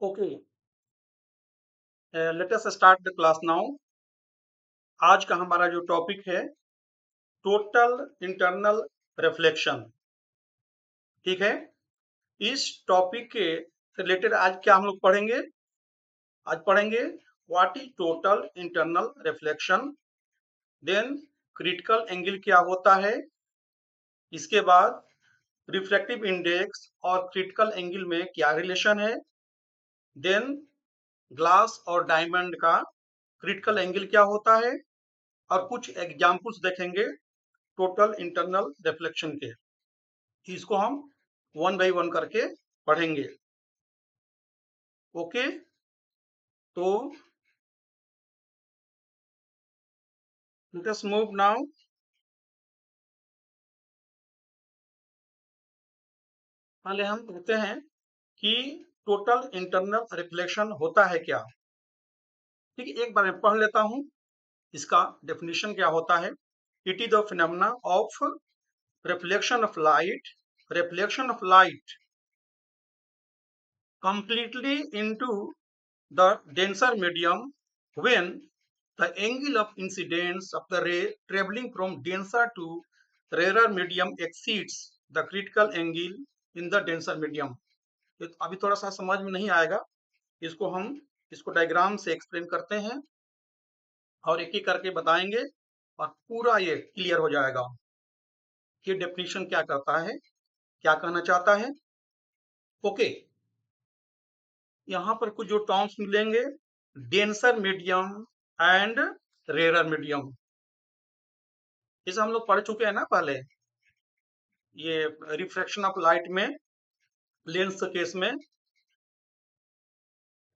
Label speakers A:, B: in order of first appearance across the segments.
A: Okay, let us start the class now. आज का हमारा जो टॉपिक है टोटल इंटरनल रिफ्लेक्शन। ठीक है, इस टॉपिक के रिलेटेड आज क्या हम लोग पढ़ेंगे? आज पढ़ेंगे what is total internal reflection, then critical angle क्या होता है, इसके बाद रिफ्रैक्टिव इंडेक्स और क्रिटिकल एंगल में क्या रिलेशन है, देन ग्लास और डायमंड का क्रिटिकल एंगल क्या होता है, और कुछ एग्जाम्पल्स देखेंगे टोटल इंटरनल रिफ्लेक्शन के। इसको हम वन बाय वन करके पढ़ेंगे। ओके, तो लेट अस मूव नाउ। पहले हम कहते हैं कि टोटल इंटरनल रिफ्लेक्शन होता है क्या। ठीक है, एक बार मैं पढ़ लेता हूं इसका डेफिनेशन क्या होता है। It is the phenomena of reflection of light completely into the denser medium when the angle of incidence of the ray traveling from denser to rarer medium exceeds the critical angle in the denser medium। ये तो अभी थोड़ा सा समझ में नहीं आएगा, इसको हम इसको डायग्राम से एक्सप्लेन करते हैं और एक एक करके बताएंगे और पूरा ये क्लियर हो जाएगा कि डेफिनेशन क्या करता है, क्या कहना चाहता है। ओके, यहाँ पर कुछ जो टर्म्स मिलेंगे, denser medium and rarer medium, इसे हम लोग पढ़ चुके हैं ना पहले, ये रिफ्रैक्शन ऑफ लाइट में लेंस के केस में।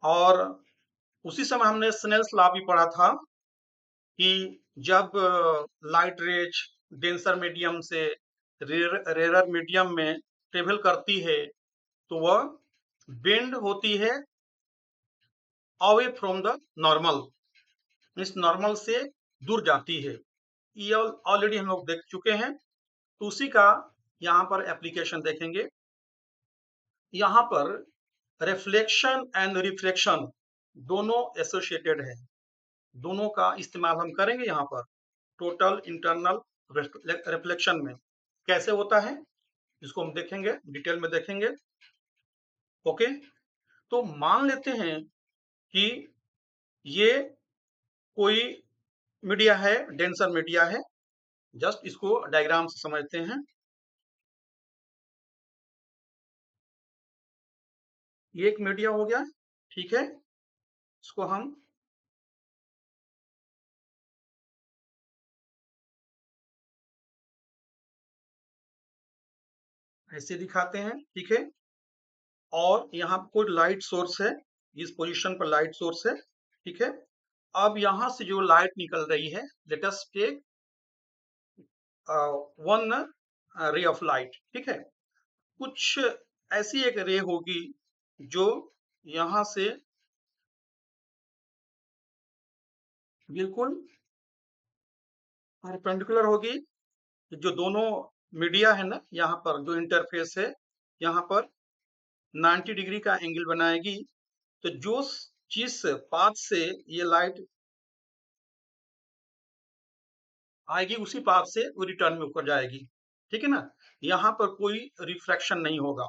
A: और उसी समय हमने स्नेल्स लॉ भी पढ़ा था कि जब लाइट रेज डेंसर मीडियम से रेरर मीडियम में ट्रेवल करती है तो वह बेंड होती है अवे फ्रॉम द नॉर्मल, इस नॉर्मल से दूर जाती है। ये ऑलरेडी हम लोग देख चुके हैं, तो उसी का यहाँ पर एप्लीकेशन देखेंगे। यहाँ पर रिफ्लेक्शन एंड रिफ्रैक्शन दोनों एसोसिएटेड है, दोनों का इस्तेमाल हम करेंगे यहाँ पर टोटल इंटरनल रिफ्लेक्शन में। कैसे होता है इसको हम देखेंगे, डिटेल में देखेंगे। ओके, तो मान लेते हैं कि ये कोई मीडिया है, डेंसर मीडिया है। जस्ट इसको डायग्राम से समझते हैं। ये एक मीडिया हो गया, ठीक है, इसको हम ऐसे दिखाते हैं, ठीक है। और यहाँ कोई लाइट सोर्स है, इस पोजीशन पर लाइट सोर्स है, ठीक है। अब यहाँ से जो लाइट निकल रही है, let us take one ray of light, ठीक है। कुछ ऐसी एक रे होगी जो यहाँ से बिल्कुल परपेंडिकुलर होगी, जो दोनों मीडिया है ना, यहाँ पर जो इंटरफेस है यहाँ पर 90 डिग्री का एंगल बनाएगी। तो जो जिस पाथ से ये लाइट आएगी उसी पाथ से वो रिटर्न में ऊपर जाएगी, ठीक है ना। यहाँ पर कोई रिफ्रैक्शन नहीं होगा।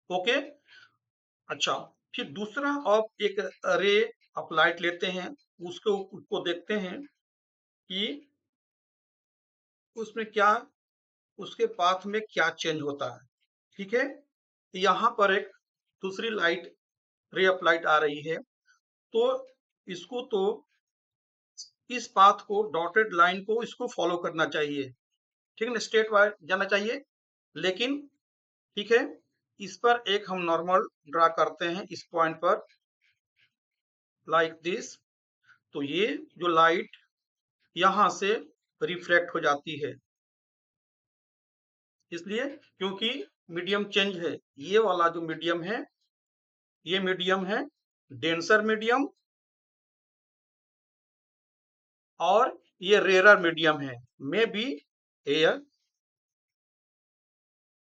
A: ओके, अच्छा, फिर दूसरा आप एक रे ऑफ लाइट लेते हैं, उसको देखते हैं कि उसमें क्या, उसके पाथ में क्या चेंज होता है, ठीक है। यहाँ पर एक दूसरी लाइट, रे ऑफ लाइट आ रही है, तो इसको तो इस पाथ को, डॉटेड लाइन को इसको फॉलो करना चाहिए, ठीक है ना, स्ट्रेट वाइज जाना चाहिए। लेकिन ठीक है, इस पर एक हम नॉर्मल ड्रा करते हैं इस पॉइंट पर, लाइक दिस। तो ये जो लाइट यहाँ से रिफ्रैक्ट हो जाती है, इसलिए क्योंकि मीडियम चेंज है। ये वाला जो मीडियम है, ये मीडियम है डेंसर मीडियम, और ये रेरर मीडियम है, मे बी एयर,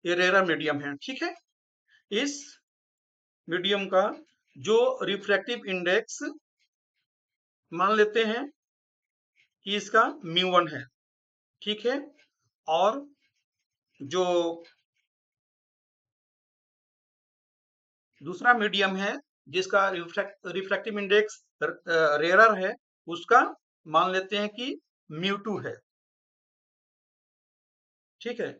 A: ये रेरर मीडियम है, ठीक है। इस मीडियम का जो रिफ्रैक्टिव इंडेक्स मान लेते हैं कि इसका μ1 है, ठीक है। और जो दूसरा मीडियम है जिसका रिफ्रैक्टिव इंडेक्स रेयरर है, उसका मान लेते हैं कि μ2 है, ठीक है।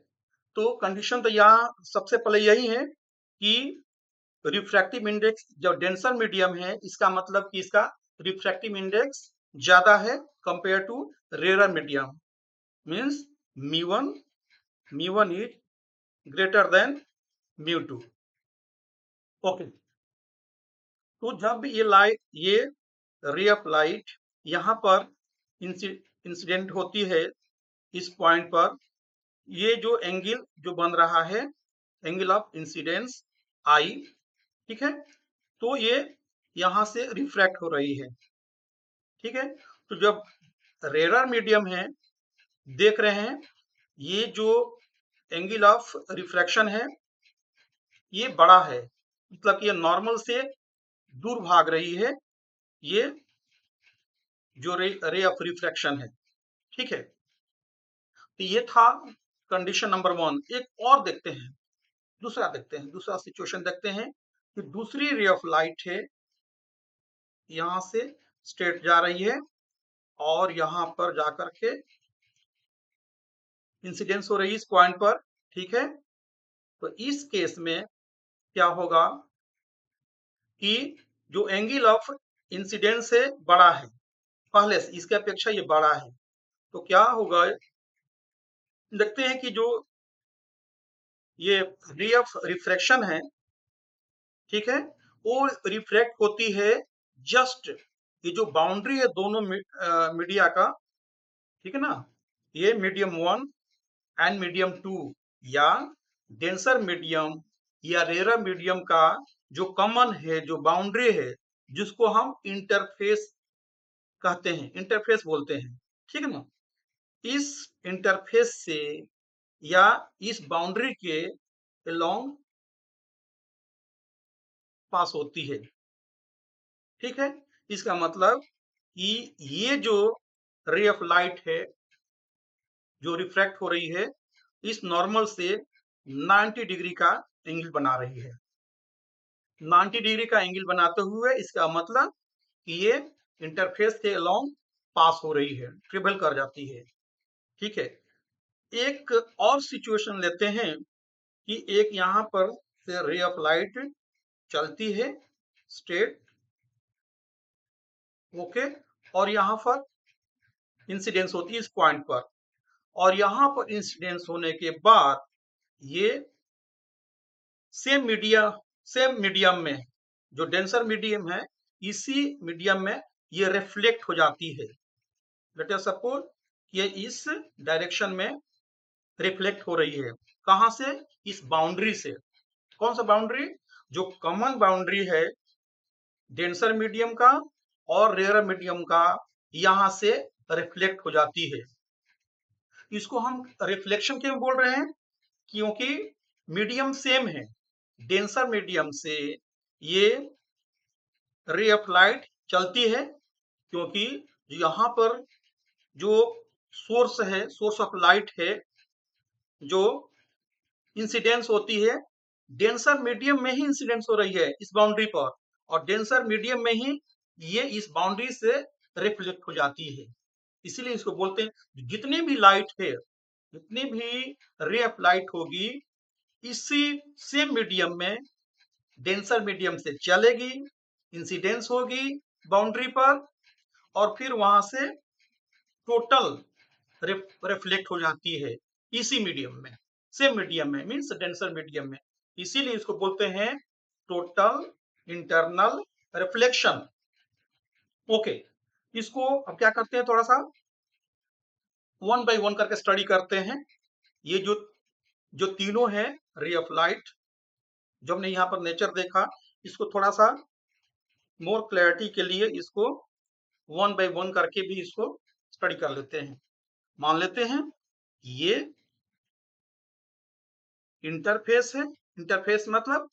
A: तो कंडीशन तो यहाँ सबसे पहले यही है कि रिफ्रैक्टिव इंडेक्स जब डेंसर मीडियम है, इसका मतलब कि इसका रिफ्रैक्टिव इंडेक्स ज्यादा है compare to rare medium, means μ1 is greater than μ2। Okay, तो जब ये रे ऑफ लाइट यहाँ पर इंसिडेंट होती है इस पॉइंट पर, ये जो एंगल जो बन रहा है, एंगल ऑफ इंसिडेंस आई, ठीक है, तो ये यहाँ से रिफ्रैक्ट हो रही है, ठीक है। तो जब रेयर मीडियम है, देख रहे हैं ये जो एंगल ऑफ रिफ्रैक्शन है ये बड़ा है, मतलब कि ये नॉर्मल से दूर भाग रही है, ये जो रे ऑफ रिफ्रैक्शन है, ठीक है। तो ये था कंडीशन नंबर 1। एक और देखते हैं, दूसरा सिचुएशन देखते हैं कि दूसरी रे ऑफ लाइट है, यहाँ से स्ट्रेट जा रही है और यहाँ पर जाकर के इंसिडेंस हो रही है इस पॉइंट पर, ठीक है। तो इस केस में क्या होगा कि जो एंगल ऑफ इंसिडेंस है बड़ा है, पहले से इसके अपेक्षा ये बड़ा है, तो क्या होगा देखते हैं कि जो ये रे ऑफ रिफ्रैक्शन है, ठीक है, वो रिफ्रैक्ट होती है जस्ट ये जो बाउंड्री है दोनों मीडिया का, ठीक है ना, ये मीडियम 1 एंड मीडियम 2 या डेंसर मीडियम या रेयर मीडियम का जो कॉमन है, जो बाउंड्री है, जिसको हम इंटरफेस कहते हैं, इंटरफेस बोलते हैं, ठीक है ना। इस इंटरफेस से या इस बाउंड्री के अलोंग पास होती है, ठीक है। इसका मतलब कि ये जो रे ऑफ लाइट है जो रिफ्रैक्ट हो रही है, इस नॉर्मल से 90 डिग्री का एंगल बना रही है। 90 डिग्री का एंगल बनाते हुए इसका मतलब कि ये इंटरफेस के अलोंग पास हो रही है, ट्रेवल कर जाती है, ठीक है। एक और सिचुएशन लेते हैं कि एक यहाँ पर से रे ऑफ लाइट चलती है स्ट्रेट, ओके, और यहाँ पर इंसिडेंस होती है इस पॉइंट पर, और यहाँ पर इंसिडेंस होने के बाद ये सेम मीडियम में, जो डेंसर मीडियम है, इसी मीडियम में ये रिफ्लेक्ट हो जाती है। लेट अस सपोज ये इस डायरेक्शन में रिफ्लेक्ट हो रही है, कहां से, इस बाउंड्री से। कौन सा बाउंड्री, जो कॉमन बाउंड्री है डेंसर मीडियम का और रेयर मीडियम का, यहां से रिफ्लेक्ट हो जाती है। इसको हम रिफ्लेक्शन क्यों बोल रहे हैं, क्योंकि मीडियम सेम है, डेंसर मीडियम से ये रे ऑफ लाइट चलती है, क्योंकि यहाँ पर जो सोर्स है, सोर्स ऑफ लाइट है, जो इंसिडेंस होती है डेंसर मीडियम में ही इंसिडेंस हो रही है इस बाउंड्री पर, और डेंसर मीडियम में ही ये इस बाउंड्री से रिफ्लेक्ट हो जाती है। इसीलिए इसको बोलते हैं जितनी भी लाइट है, जितनी भी रे ऑफ लाइट होगी, इसी सेम मीडियम में, डेंसर मीडियम से चलेगी, इंसिडेंस होगी बाउंड्री पर, और फिर वहां से टोटल रिफ्लेक्ट हो जाती है इसी मीडियम में, सेम मीडियम में, मींस डेंसर मीडियम में। इसीलिए इसको बोलते हैं टोटल इंटरनल रिफ्लेक्शन। ओके, इसको अब क्या करते हैं, थोड़ा सा वन बाय वन करके स्टडी करते हैं। ये जो तीनों है रे ऑफ लाइट, जो हमने यहाँ पर नेचर देखा, इसको थोड़ा सा मोर क्लैरिटी के लिए इसको वन बाय वन करके भी इसको स्टडी कर लेते हैं। मान लेते हैं ये इंटरफेस है, इंटरफेस मतलब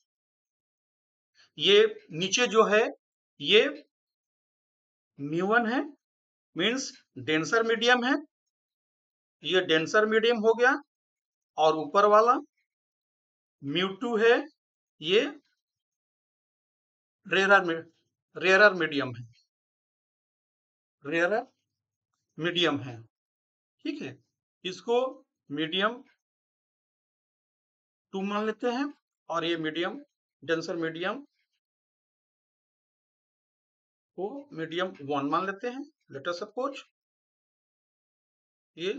A: ये नीचे जो है ये μ1 है, मीन्स डेंसर मीडियम है, ये डेंसर मीडियम हो गया। और ऊपर वाला μ2 है, ये रेयरर मीडियम है, रेयरर मीडियम है। ठीक है, इसको मीडियम 2 मान लेते हैं और ये मीडियम डेंसर मीडियम को मीडियम 1 मान लेते हैं। लेट अस सपोज ये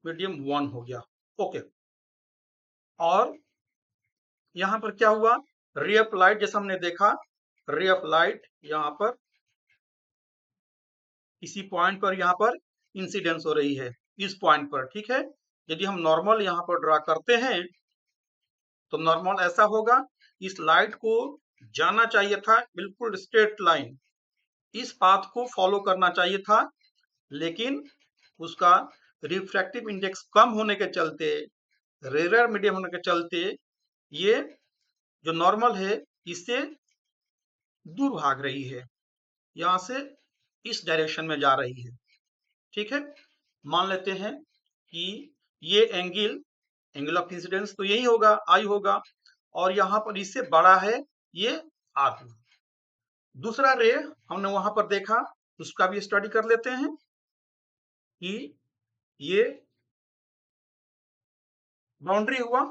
A: मीडियम 1 हो गया। ओके, और यहां पर क्या हुआ, रे ऑफ लाइट जैसा हमने देखा, रे ऑफ लाइट यहां पर इसी पॉइंट पर यहां पर इंसिडेंस हो रही है, इस पॉइंट पर। ठीक है, यदि हम नॉर्मल यहां पर ड्रा करते हैं तो नॉर्मल ऐसा होगा, इस लाइट को जाना चाहिए था बिल्कुल स्ट्रेट लाइन, इस पाथ को फॉलो करना चाहिए था, लेकिन उसका रिफ्रैक्टिव इंडेक्स कम होने के चलते, रेयर मीडियम होने के चलते, ये जो नॉर्मल है इससे दूर भाग रही है, यहां से इस डायरेक्शन में जा रही है। ठीक है, मान लेते हैं कि ये एंगल ऑफ इंसिडेंस तो यही होगा, आई होगा, और यहां पर इससे बड़ा है ये R2। दूसरा रे हमने वहां पर देखा, उसका भी स्टडी कर लेते हैं कि ये बाउंड्री हुआ,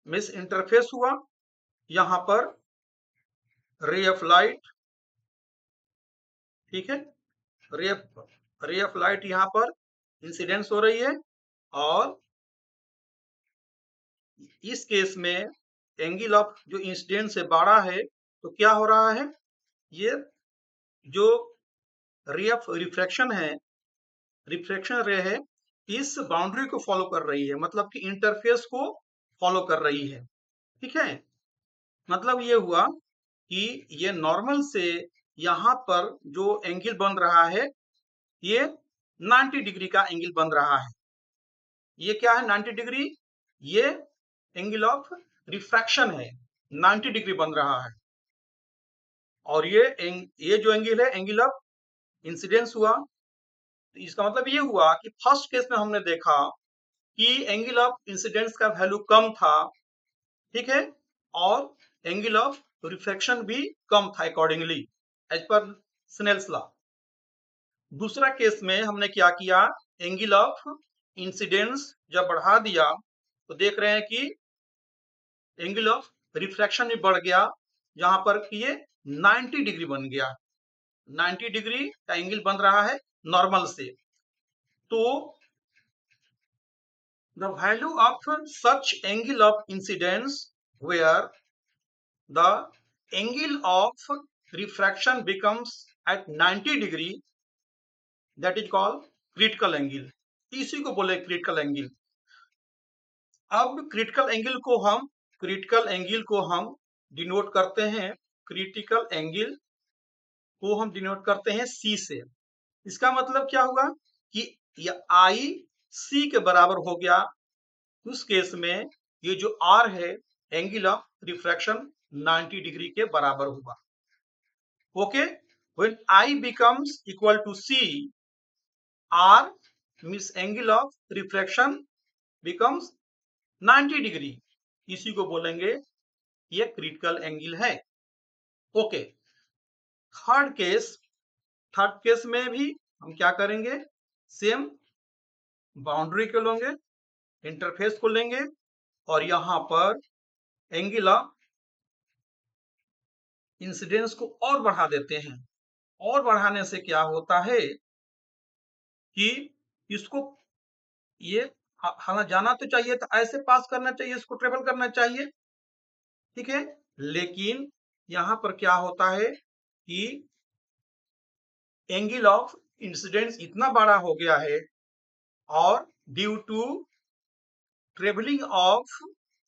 A: मिस इंटरफेस हुआ, यहां पर रे ऑफ लाइट, ठीक है, रे ऑफ लाइट यहां पर इंसिडेंस हो रही है, और इस केस में एंगल ऑफ जो इंसिडेंस से बड़ा है, तो क्या हो रहा है, ये जो रे ऑफ रिफ्रैक्शन है, रिफ्रैक्शन रे है, इस बाउंड्री को फॉलो कर रही है, मतलब कि इंटरफेस को फॉलो कर रही है। ठीक है, मतलब ये हुआ कि ये नॉर्मल से यहाँ पर जो एंगल बन रहा है, ये 90 डिग्री का एंगल बन रहा है। ये क्या है 90 डिग्री, ये एंगल ऑफ रिफ्रैक्शन है, 90 डिग्री बन रहा है। और ये जो एंगल है एंगल ऑफ इंसिडेंस हुआ। तो इसका मतलब ये हुआ कि फर्स्ट केस में हमने देखा कि एंगल ऑफ इंसिडेंस का वैल्यू कम था, ठीक है, और एंगल ऑफ रिफ्रैक्शन भी कम था अकॉर्डिंगली एज पर स्नेल्स लॉ। दूसरा केस में हमने क्या किया, एंगल ऑफ इंसिडेंस जब बढ़ा दिया तो देख रहे हैं कि एंगल ऑफ रिफ्रैक्शन भी बढ़ गया, जहां पर ये 90 डिग्री बन गया, 90 डिग्री का एंगल बन रहा है नॉर्मल से। तो the value of such angle of incidence where the angle of refraction becomes at 90 degree, that is called critical angle। इसी को बोले क्रिटिकल एंगल। अब क्रिटिकल एंगल को हम डिनोट करते हैं, क्रिटिकल एंगल को हम डिनोट करते हैं C से। इसका मतलब क्या हुआ कि यह I C के बराबर हो गया, उस केस में ये जो R है एंगल ऑफ रिफ्रैक्शन 90 डिग्री के बराबर होगा। Okay, when I becomes equal to C, R means angle of refraction becomes 90 degree, इसी को बोलेंगे ये क्रिटिकल एंगल है। ओके, थर्ड केस में भी हम क्या करेंगे, सेम बाउंड्री को लेंगे, इंटरफेस को लेंगे, और यहां पर एंगल ऑफ इंसिडेंस को और बढ़ा देते हैं। और बढ़ाने से क्या होता है कि इसको ये हाँ जाना तो चाहिए था, ऐसे पास करना चाहिए, इसको ट्रेवल करना चाहिए, ठीक है, लेकिन यहां पर क्या होता है कि एंगल ऑफ इंसिडेंस इतना बड़ा हो गया है, और due to travelling of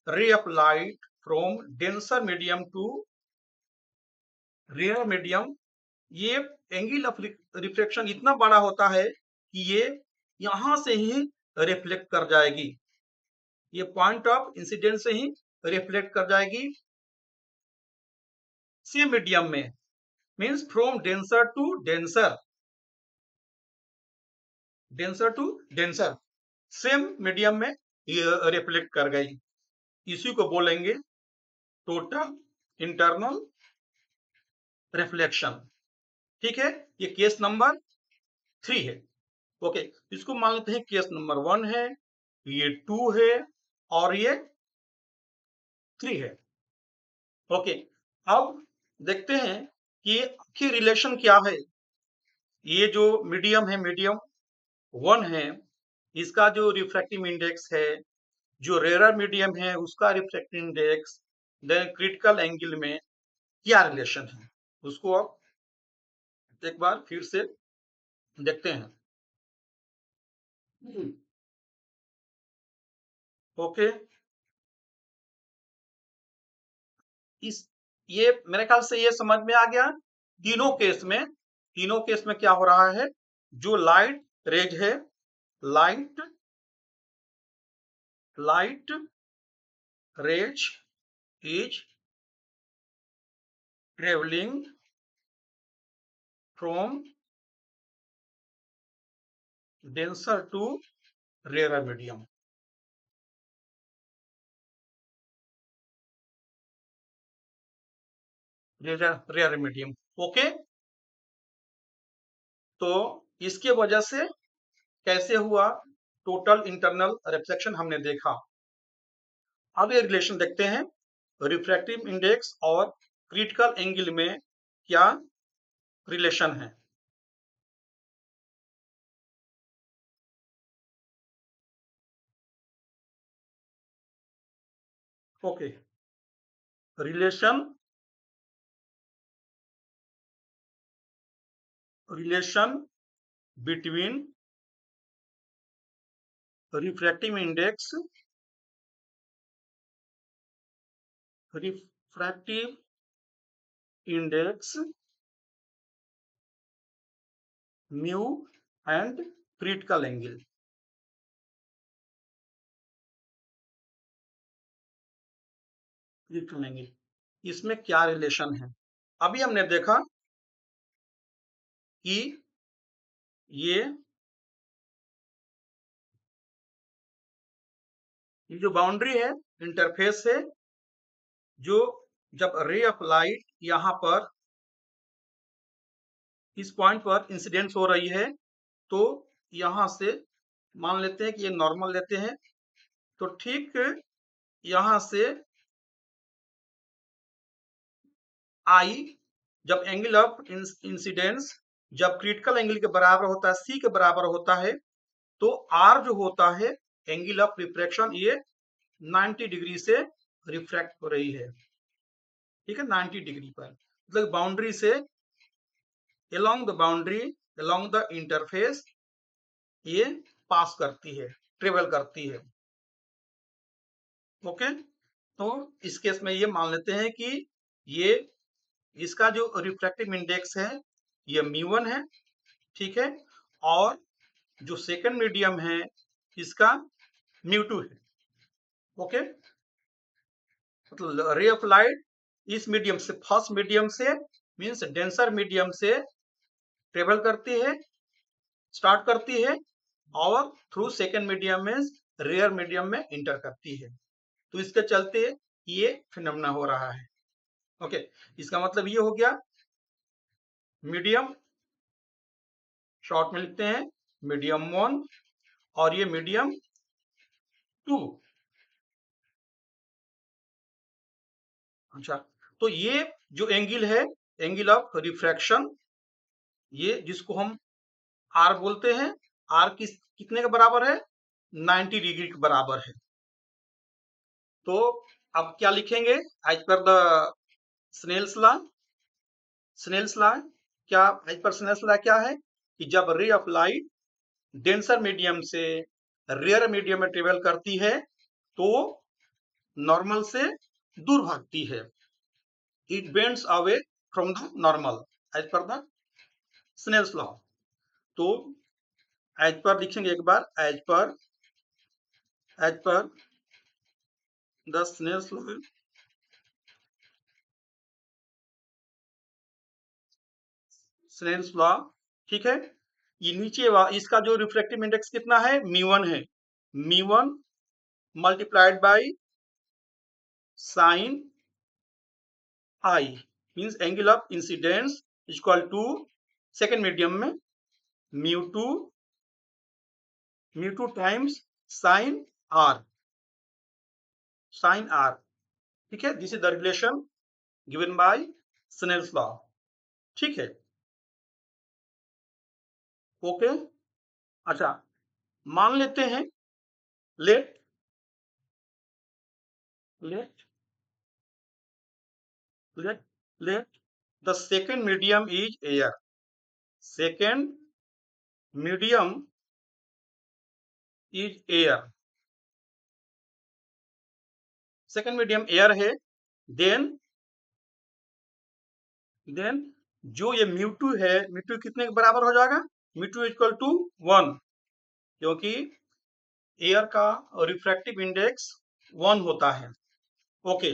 A: ray of light from denser medium to rare medium, ये एंगल ऑफ रिफ्लेक्शन इतना बड़ा होता है कि ये यहां से ही रिफ्लेक्ट कर जाएगी, ये पॉइंट ऑफ इंसिडेंस से ही रिफ्लेक्ट कर जाएगी सेम मीडियम में, means from denser to denser, denser to denser, same medium में ये रिफ्लेक्ट कर गई। इसी को बोलेंगे टोटल इंटरनल रिफ्लेक्शन। ठीक है, ये केस नंबर 3 है। ओके, इसको मान लेते हैं केस नंबर 1 है, ये 2 है और ये 3 है। ओके, अब देखते हैं कि आखिर रिलेशन क्या है। ये जो मीडियम है, मीडियम 1 है, इसका जो रिफ्रैक्टिव इंडेक्स है, जो रेयर मीडियम है उसका refractive index, then critical angle में क्या रिलेशन है, उसको अब एक बार फिर से देखते हैं। ओके, इस ये मेरे ख्याल से ये समझ में आ गया। तीनों केस में क्या हो रहा है, जो लाइट रेज है, light light rays is travelling from denser to rare medium. Rare medium. Okay, तो इसके वजह से कैसे हुआ, टोटल इंटरनल रिफ्लेक्शन हमने देखा। अब ये रिलेशन देखते हैं, रिफ्रैक्टिव इंडेक्स और क्रिटिकल एंगल में क्या रिलेशन है। Okay, relation relation between refractive index, refractive index mu and critical angle. Critical angle, इसमें क्या रिलेशन है। अभी हमने देखा कि ये जो बाउंड्री है, इंटरफेस है, जो जब रे ऑफ लाइट यहाँ पर इस पॉइंट पर इंसिडेंस हो रही है, तो यहाँ से मान लेते हैं कि ये नॉर्मल लेते हैं, तो ठीक यहाँ से आई, जब एंगल ऑफ इंसिडेंस जब क्रिटिकल एंगल के बराबर होता है, सी के बराबर होता है, तो आर जो होता है, एंगल ऑफ रिफ्रैक्शन, ये 90 डिग्री से रिफ्रैक्ट हो रही है। ठीक है, 90 डिग्री पर, मतलब बाउंड्री से along the boundary, along the interface, ये पास करती है, ट्रेवल करती है। ओके, तो इस केस में ये मान लेते हैं कि ये इसका जो रिफ्रैक्टिव इंडेक्स है ये μ1 है। ठीक है, और जो सेकंड मीडियम है इसका μ2 है। ओके, मतलब रे ऑफ लाइट इस मीडियम से, फर्स्ट मीडियम से, मीन्स डेंसर मीडियम से ट्रेवल करती है, स्टार्ट करती है, और थ्रू सेकेंड मीडियम में, रेयर मीडियम में इंटर करती है। तो इसके चलते ये फिनोमेना हो रहा है। ओके, इसका मतलब ये हो गया, मीडियम शॉर्ट में लिखते हैं मीडियम 1 और ये मीडियम 2। अच्छा, तो ये जो एंगल है, एंगल ऑफ रिफ्रैक्शन, ये जिसको हम आर बोलते हैं, आर कितने के बराबर है, 90 डिग्री के बराबर है। तो अब क्या लिखेंगे, as per the Snell's law, Snell's law क्या, एज पर स्नेल्स लॉ क्या है कि जब ray of light denser medium से रेयर मीडियम में ट्रेवल करती है, तो नॉर्मल से दूर भागती है, it bends away from the normal, as per the Snell's law. तो एज पर लिखेंगे एक बार, as per the Snell's law, Snell's law, ठीक है। ये नीचे इसका जो रिफ्रैक्टिव इंडेक्स कितना है, μ1 है। μ1 multiplied by sine I means angle of incidence equal to second medium में μ2 टाइम्स साइन आर, ठीक है। This is the relation given by Snell's law, ठीक है। ओके, अच्छा मान लेते हैं let let let let the second medium is air, second medium is air, second medium air है। देन जो ये μ2 है, μ2 कितने के बराबर हो जाएगा, μ2 इक्वल टू 1, क्योंकि एयर का रिफ्रैक्टिव इंडेक्स 1 होता है। ओके,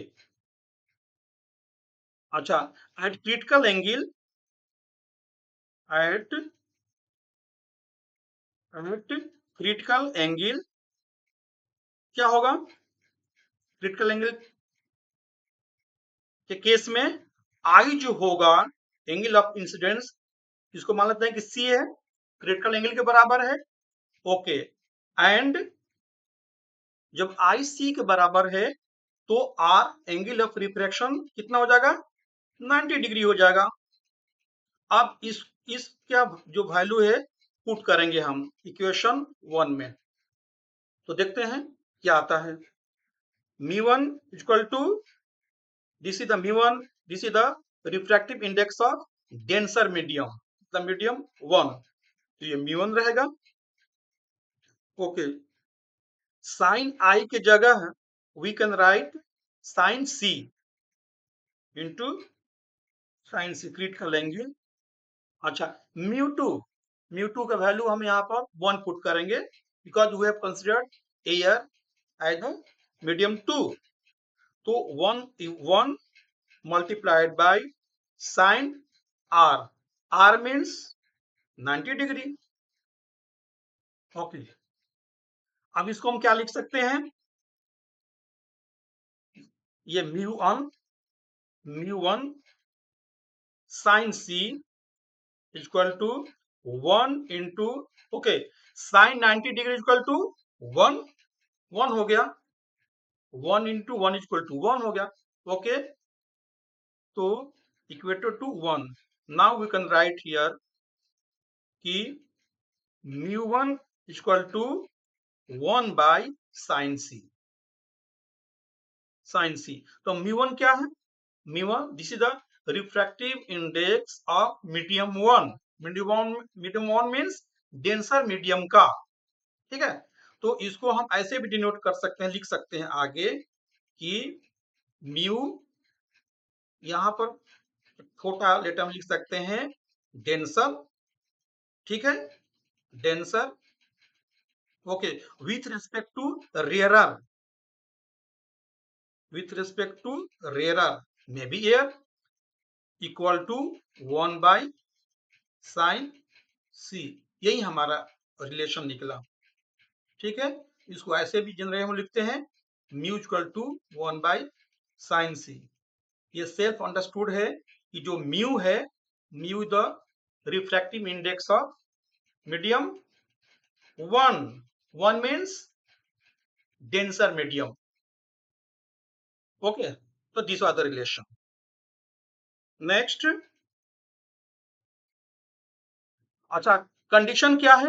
A: अच्छा eight critical angle, eight critical angle क्या होगा, क्रिटिकल एंगल के केस में आई जो होगा एंगल ऑफ इंसिडेंस, इसको मान लेते हैं कि सी है, क्रिटिकल एंगल के बराबर है। ओके, एंड जब आई सी के बराबर है तो आर एंगल ऑफ रिफ्रैक्शन कितना हो जाएगा, 90 डिग्री हो जाएगा। अब इस क्या जो वैल्यू है पुट करेंगे हम इक्वेशन 1 में, तो देखते हैं क्या आता है। μ1 equal to, this is the μ1, this is the refractive index of denser medium, the medium 1, तो ये μ1 रहेगा। ओके, साइन आई के जगह we can write sine C into sine C, critical angle. अच्छा μ2 का वैल्यू हम यहाँ पर 1 पुट करेंगे, because we have considered air as the medium 2, तो 1 multiplied by sine R, R means 90 degree. Okay, अब इसको हम क्या लिख सकते हैं, ये μ1 sine C equal to 1 into, okay, sine 90 degree equal to 1 हो गया, 1 इंटू 1 इक्वल टू 1 हो गया। ओके, तो equator to 1, now we can write here कि μ1 equal to 1 by sine C, तो μ1 क्या है, μ1 this is the refractive index of medium 1, medium 1 means denser medium का, ठीक है। तो इसको हम ऐसे भी डिनोट कर सकते हैं, लिख सकते हैं आगे कि म्यू, यहां पर छोटा लेटर में लिख सकते हैं डेंसर, ठीक है, denser. Okay, with respect to rarer, with respect to rarer may be air equal to 1 by sin c, यही हमारा रिलेशन निकला, ठीक है। इसको ऐसे भी जनरली हम लिखते हैं mu equal to 1 by sine C. ये सेल्फ अंडरस्टूड है कि जो म्यू है, mu the refractive index of medium 1 means denser medium. Okay, तो this are the relation. Next, अच्छा कंडीशन क्या है,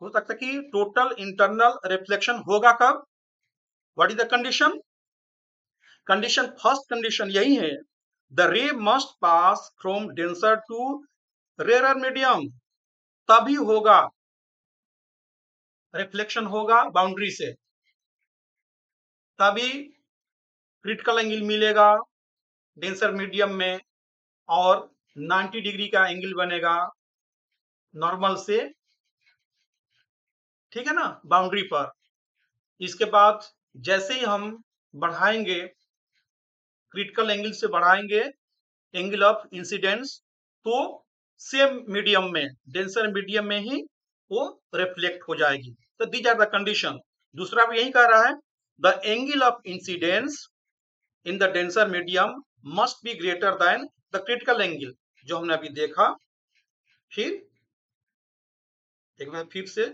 A: हो सकता है कि टोटल इंटरनल रिफ्लेक्शन होगा कब, what is the condition, first condition यही है, the ray must pass from denser to rare medium, तभी होगा रिफ्लेक्शन होगा बाउंड्री से, तभी क्रिटिकल एंगल मिलेगा डेंसर मीडियम में और 90 डिग्री का एंगल बनेगा नॉर्मल से, ठीक है ना, बाउंड्री पर। इसके बाद जैसे ही हम बढ़ाएंगे, क्रिटिकल एंगल से बढ़ाएंगे एंगल ऑफ इंसिडेंस, तो सेम मीडियम में, डेंसर मीडियम में ही वो रिफ्लेक्ट हो जाएगी। तो दीज आर द कंडीशन। दूसरा भी यही कह रहा है, the angle of incidence in the denser medium must be greater than the critical angle, जो हमने अभी देखा। फिर एक बार फिर से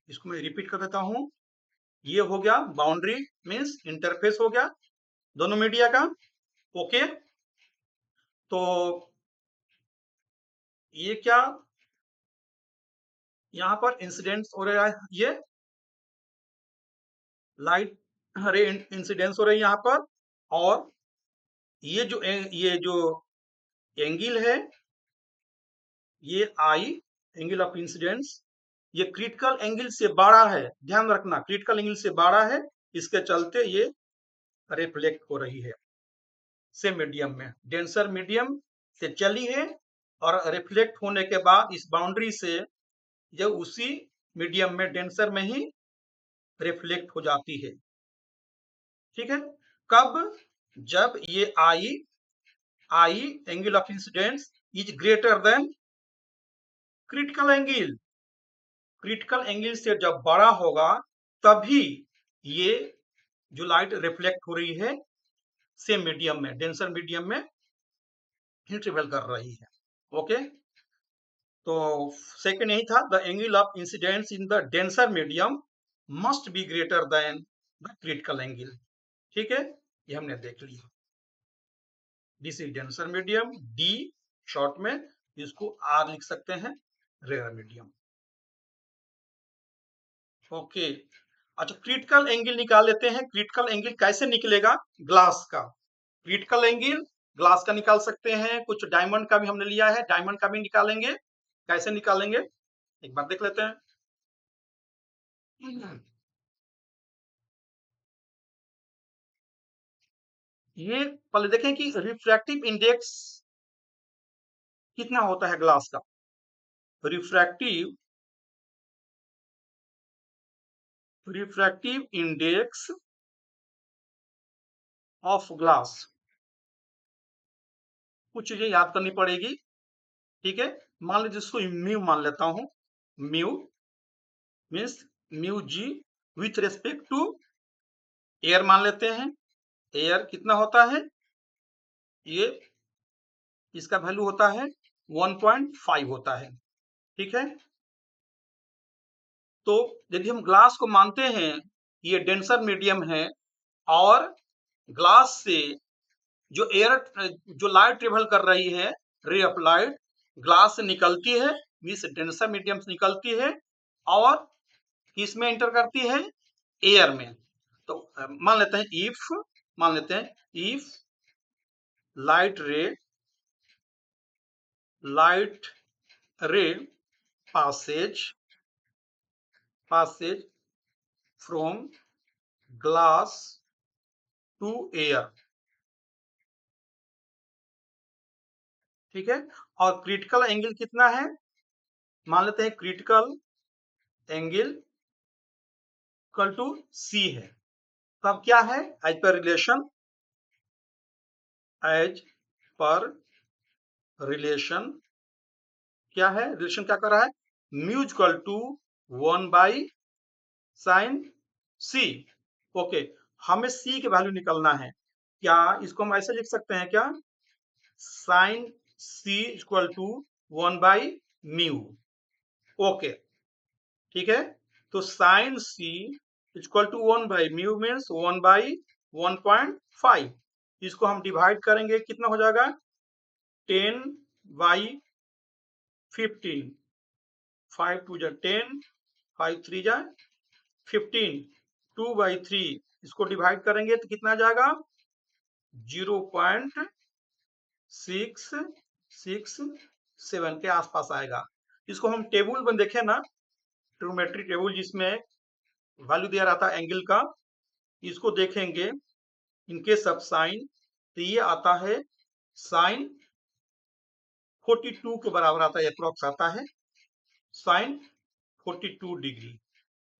A: इसको मैं रिपीट कर देता हूं। ये हो गया बाउंड्री, मींस इंटरफेस हो गया दोनों मीडिया का। ओके, तो ये क्या, यहाँ पर इंसिडेंस हो रहा है, ये लाइट रे इंसिडेंस हो रही है यहाँ पर। और ये जो एंगल है, ये आई एंगल ऑफ इंसिडेंस, ये क्रिटिकल एंगल से बड़ा है, ध्यान रखना क्रिटिकल एंगल से बड़ा है, इसके चलते ये रिफ्लेक्ट हो रही है से मीडियम में, डेंसर मीडियम से चली है और रिफ्लेक्ट होने के बाद इस बाउंड्री से जो उसी मीडियम में डेंसर में ही रिफ्लेक्ट हो जाती है। ठीक है, कब, जब ये I angle of incidence is greater than critical angle, critical angle से जब बड़ा होगा तभी ये जो लाइट रिफ्लेक्ट हो रही है सेम मीडियम में, डेंसर मीडियम में ही ट्रेवल कर रही है। ओके, तो सेकंड यही था, the angle of incidence in the denser medium must be greater than the critical angle. ठीक है, ये हमने देख लिया। This is denser medium, D short में, इसको आर लिख सकते हैं, रेयर मीडियम। ओके, अच्छा क्रिटिकल एंगल निकाल लेते हैं। क्रिटिकल एंगल कैसे निकलेगा, ग्लास का क्रिटिकल एंगल ग्लास का निकाल सकते हैं, कुछ डायमंड का भी हमने लिया है, डायमंड का भी निकालेंगे। कैसे निकालेंगे एक बार देख लेते हैं। ये पहले देखें कि रिफ्रैक्टिव इंडेक्स कितना होता है ग्लास का। रिफ्रैक्टिव इंडेक्स ऑफ ग्लास, कुछ चीजें याद करनी पड़ेगी। ठीक है, मान लीजिए इसको म्यू मान लेता हूं, mu means mu G with respect to air मान लेते हैं। एयर कितना होता है, ये इसका वैल्यू होता है 1.5 होता है। ठीक है, तो यदि हम ग्लास को मानते हैं ये डेंसर मीडियम है और ग्लास से जो एयर जो लाइट ट्रेवल कर रही है, रे ऑफ लाइट ग्लास से निकलती है, मींस डेंसर मीडियम से निकलती है और किसमें एंटर करती है, एयर में। तो मान लेते हैं इफ लाइट रे passage from glass to air। ठीक है, और क्रिटिकल एंगल कितना है, मान लेते हैं क्रिटिकल एंगल इक्वल टू सी है। तब क्या है, एज पर रिलेशन क्या है, रिलेशन क्या कर रहा है, mu equal to 1/sin C. Okay, हमें सी की वैल्यू निकलना है, क्या इसको हम ऐसे लिख सकते हैं क्या, साइन सी इक्वल टू 1/म्यू। ओके, ठीक है, तो साइन सी इक्वल टू 1/म्यू मीन्स 1/1.5। इसको हम डिवाइड करेंगे, कितना हो जाएगा, 10/15, 5 2 जा 10, 5 3 जा 15, 2/3, इसको डिवाइड करेंगे तो कितना जाएगा, 0.667 के आसपास आएगा। इसको हम टेबल में देखें ना, ट्रिग्नोमेट्री टेबल जिसमें वैल्यू दिया रहता है एंगल का, इसको देखेंगे इन केस ऑफ साइन, तो ये आता है साइन 42 के बराबर आता है, अप्रोक्स आता है साइन 42 डिग्री।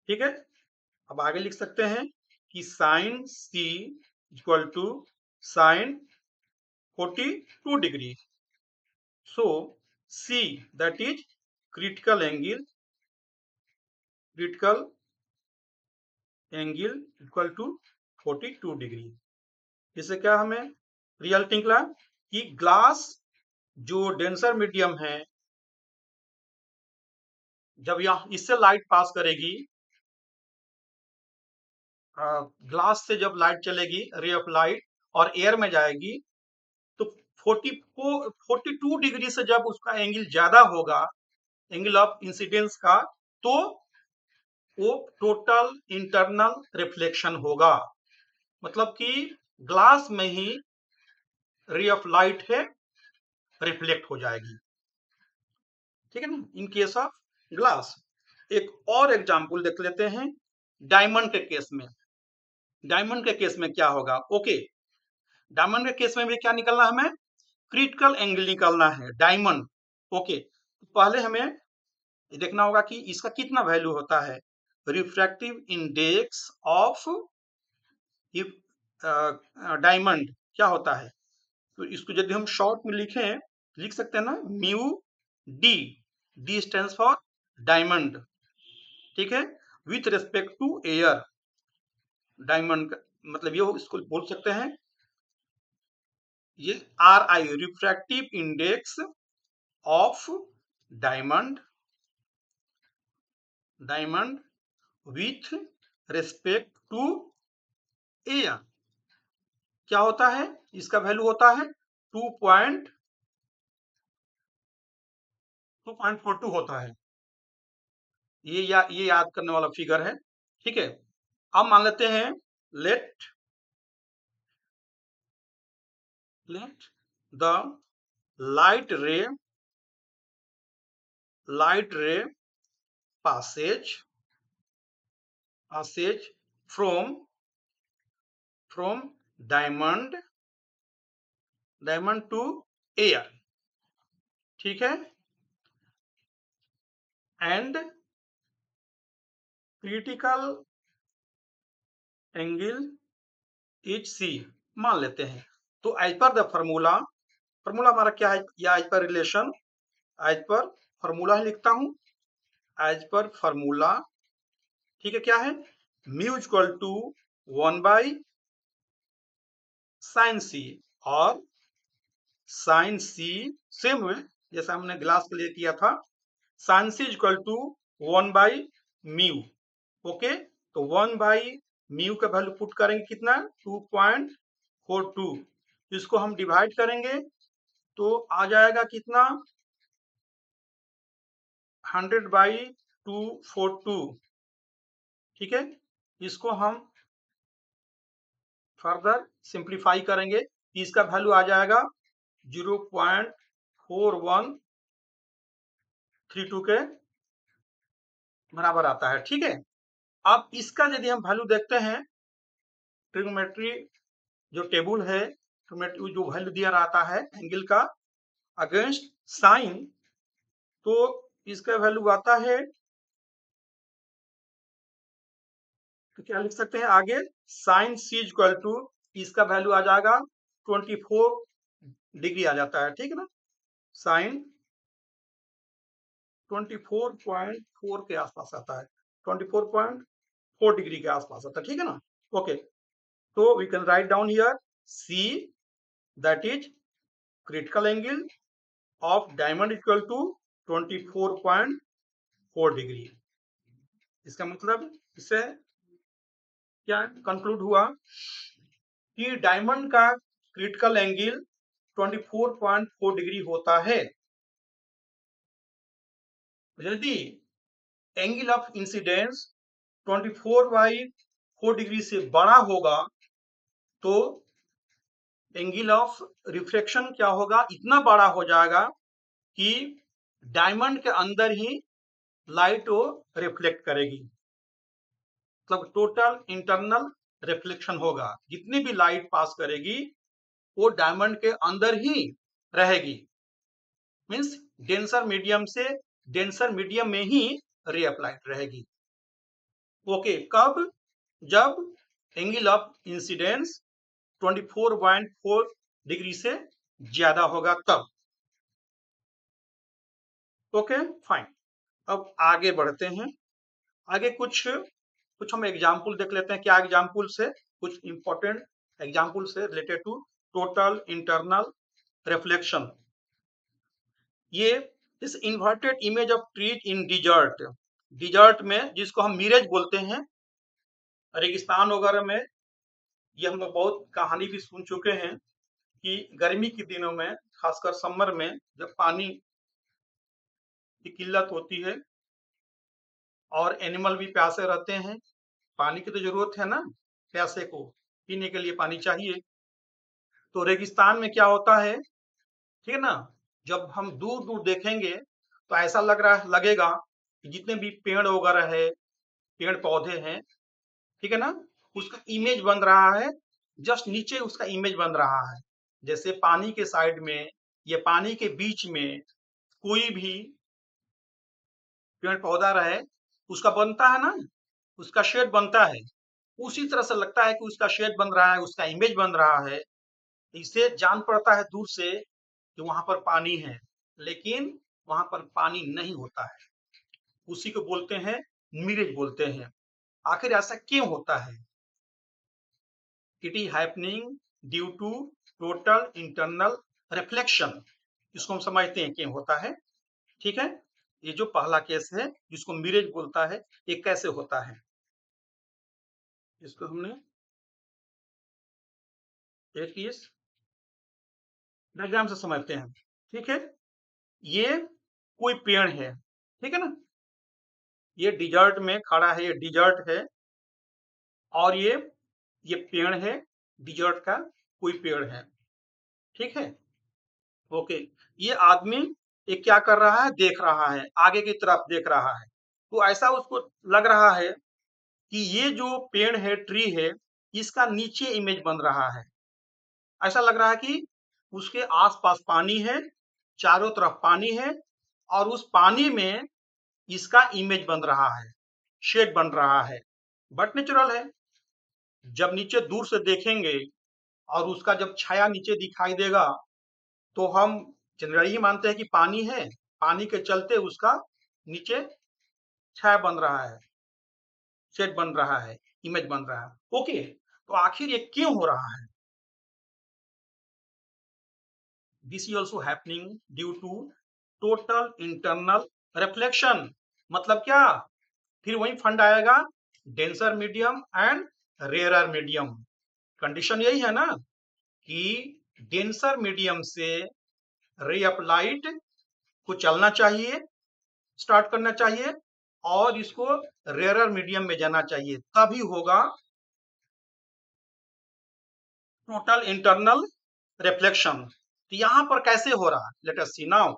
A: ठीक है, अब आगे लिख सकते हैं कि sine C equal to sine 42 degree. So C, that is critical angle equal to 42 degree. इससे क्या हमें रिजल्ट निकला कि ग्लास जो डेंसर मीडियम है, जब यह इससे लाइट पास करेगी, ग्लास से जब लाइट चलेगी, रे ऑफ लाइट, और एयर में जाएगी, तो 42 डिग्री से जब उसका एंगल ज्यादा होगा, एंगल ऑफ इंसिडेंस का, तो वो टोटल इंटरनल रिफ्लेक्शन होगा। मतलब कि ग्लास में ही रे ऑफ लाइट है रिफ्लेक्ट हो जाएगी, ठीक है ना, इन केस ऑफ ग्लास। एक और एग्जांपल देख लेते हैं डायमंड के केस में। डायमंड के केस में क्या होगा? ओके, डायमंड के केस में भी क्या निकलना है हमें? क्रिटिकल एंगल निकलना है डायमंड। ओके, तो पहले हमें देखना होगा कि इसका कितना वैल्यू होता है, रिफ्रैक्टिव इंडेक्स ऑफ डायमंड क्या होता है। तो इसको यदि हम शॉर्ट में लिखें, लिख सकते हैं ना, mu D, D stands for diamond, ठीक है, with respect to air. Diamond मतलब ये इसको बोल सकते हैं, ये R I, refractive index of diamond, diamond with respect to air. क्या होता है? इसका वैल्यू होता है 2.42 होता है। ये याद करने वाला फिगर है, ठीक है। अब मान लेते हैं लेट द लाइट रे passage from diamond to air, ठीक है, and critical angle is C मान लेते हैं। तो एज पर द फॉर्मूला हमारा क्या है, या as per relation, as per formula ही लिखता हूं, एज पर फॉर्मूला, ठीक है, क्या है, mu equal to 1/sin C, और sin C सेम है जैसा हमने ग्लास के लिए किया था, sin C equal to 1/μ। Okay, तो 1/μ का वैल्यू पुट करेंगे कितना, 2.42, इसको हम डिवाइड करेंगे तो आ जाएगा कितना, 100/242, ठीक है। इसको हम फर्दर सिंप्लीफाई करेंगे, इसका वैल्यू आ जाएगा 0.4132 के बराबर आता है, ठीक है। अब इसका यदि हम वैल्यू देखते हैं, ट्रिग्नोमेट्री जो टेबल है, ट्रिग्नोमेट्री जो वैल्यू दिया रहता है एंगल का अगेंस्ट साइन, तो इसका वैल्यू आता है, तो क्या लिख सकते हैं आगे, साइन C इक्वल टू, इसका वैल्यू आ जाएगा 24 डिग्री आ जाता है, ठीक है ना, साइन 24.4 के आसपास आता है, 24.4 डिग्री के आसपास आता है, ठीक है ना। ओके, तो we can write down here C, that is critical angle of diamond equal to 24.4 degree. इसका मतलब इससे क्या कंक्लूड हुआ कि डायमंड का क्रिटिकल एंगल 24.4 डिग्री होता है। यदि एंगल ऑफ इंसिडेंस 24/4 डिग्री से बड़ा होगा, तो एंगल ऑफ रिफ्लेक्शन क्या होगा, इतना बड़ा हो जाएगा कि डायमंड के अंदर ही लाइट वो रिफ्लेक्ट करेगी, मतलब टोटल इंटरनल रिफ्लेक्शन होगा, जितनी भी लाइट पास करेगी वो डायमंड के अंदर ही रहेगी, मींस डेंसर मीडियम में ही रे ऑफ लाइट रहेगी। ओके, कब? जब एंगल ऑफ इंसिडेंस 24.4 डिग्री से ज्यादा होगा तब। Okay fine. अब आगे बढ़ते हैं। आगे कुछ कुछ हम एग्जाम्पल देख लेते हैं। क्या एग्जाम्पल से कुछ इंपॉर्टेंट एग्जाम्पल से related to total internal reflection. ये is inverted image of trees in desert, desert में जिसको हम मिरेज बोलते हैं, रेगिस्तान वगैरह में, ये हम लोग बहुत कहानी भी सुन चुके हैं कि गर्मी के दिनों में खासकर समर में जब पानी की किल्लत होती है और एनिमल भी प्यासे रहते हैं, पानी की तो जरूरत है ना, प्यासे को पीने के लिए पानी चाहिए। तो रेगिस्तान में क्या होता है, ठीक है ना, जब हम दूर दूर देखेंगे तो ऐसा लगेगा कि जितने भी पेड़ वगैरह है, पेड़ पौधे हैं, ठीक है ना, उसका इमेज बन रहा है, जस्ट नीचे उसका इमेज बन रहा है। जैसे पानी के साइड में या पानी के बीच में कोई भी पेड़ पौधा रहे, उसका बनता है ना, उसका शेड बनता है, उसी तरह से लगता है कि उसका शेड बन रहा है, उसका इमेज बन रहा है। इससे जान पड़ता है दूर से कि वहां पर पानी है, लेकिन वहां पर पानी नहीं होता है। उसी को बोलते हैं मिरेज बोलते हैं। आखिर ऐसा क्यों होता है? It is happening due to total internal reflection. इसको हम समझते हैं क्यों होता है। ठीक है, ये जो पहला केस है जिसको मिरेज बोलता है, ये कैसे होता है, इसको हमने एक इस डायग्राम से समझते हैं। ठीक है, ये कोई पेड़ है, ठीक है ना, ये डिजर्ट में खड़ा है, ये डिजर्ट है, और ये पेड़ है, डिजर्ट का कोई पेड़ है, ठीक है। ओके, ये आदमी ये क्या कर रहा है, देख रहा है, आगे की तरफ देख रहा है। तो ऐसा उसको लग रहा है कि ये जो पेड़ है, ट्री है, इसका नीचे इमेज बन रहा है। ऐसा लग रहा है कि उसके आसपास पानी है, चारों तरफ पानी है, और उस पानी में इसका इमेज बन रहा है, शेड बन रहा है। बट नेचुरल है, जब नीचे दूर से देखेंगे और उसका जब छाया नीचे दिखाई देगा तो हम जनरली मानते हैं कि पानी है, पानी के चलते उसका नीचे छाया बन रहा है, शेड बन रहा है, इमेज बन रहा है। ओके, तो आखिर ये क्यों हो रहा है? This is also happening due to total internal reflection. मतलब क्या? फिर वही फंड आएगा, denser medium and rarer medium. Condition यही है ना कि डेंसर मीडियम से रे ऑफ लाइट को चलना चाहिए, स्टार्ट करना चाहिए, और इसको रेयरर मीडियम में जाना चाहिए, तभी होगा टोटल इंटरनल रिफ्लेक्शन। तो यहां पर कैसे हो रहा है, लेट अस सी नाउ।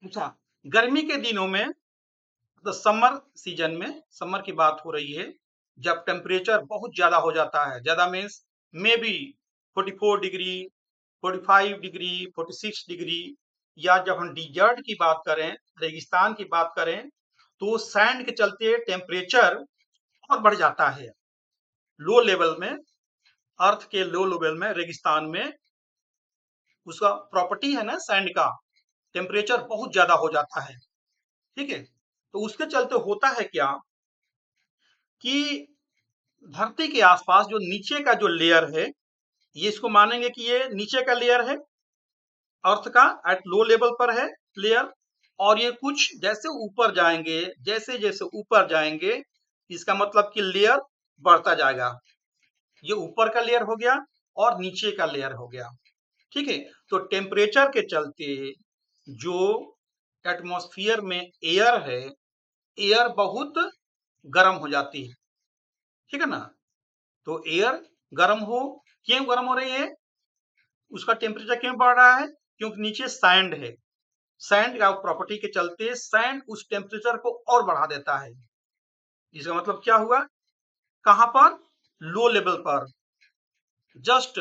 A: अच्छा, गर्मी के दिनों में, तो समर सीजन में, समर की बात हो रही है, जब टेम्परेचर बहुत ज्यादा हो जाता है, ज्यादा means may be 44 degree, 45 degree, 46 degree, या जब हम डिजर्ट की बात करें, रेगिस्तान की बात करें, तो सैंड के चलते टेम्परेचर और बढ़ जाता है। लो लेवल में, अर्थ के लो लेवल में, रेगिस्तान में उसका प्रॉपर्टी है ना सैंड का, टेम्परेचर बहुत ज्यादा हो जाता है। ठीक है, तो उसके चलते होता है क्या कि धरती के आसपास जो नीचे का जो लेयर है, ये इसको मानेंगे कि ये नीचे का लेयर है, अर्थ का एट लो लेवल पर है लेयर, और ये कुछ जैसे ऊपर जाएंगे, जैसे जैसे ऊपर जाएंगे, इसका मतलब कि लेयर बढ़ता जाएगा। ये ऊपर का लेयर हो गया और नीचे का लेयर हो गया। ठीक है, तो टेम्परेचर के चलते जो एटमॉस्फेयर में एयर है, एयर बहुत गर्म हो जाती है, ठीक है ना। तो एयर गर्म हो, क्यों गर्म हो रही है, उसका टेम्परेचर क्यों बढ़ रहा है, क्योंकि नीचे सैंड है, सैंड का प्रॉपर्टी के चलते सैंड उस टेम्परेचर को और बढ़ा देता है। इसका मतलब क्या हुआ, कहां पर, लो लेवल पर, just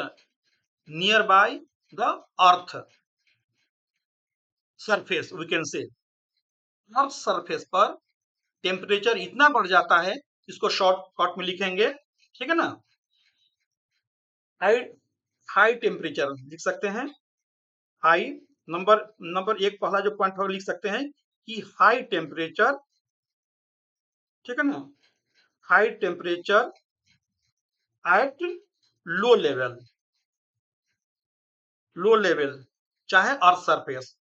A: near by the earth surface, we can say, earth surface पर टेम्परेचर इतना बढ़ जाता है, इसको शॉर्ट कट में लिखेंगे, ठीक है ना, हाई हाई टेम्परेचर लिख सकते हैं, हाई नंबर नंबर एक पहला जो पॉइंट लिख सकते हैं कि हाई टेम्परेचर, ठीक है ना, high temperature at low level, low level चाहे अर्थ सरफेस,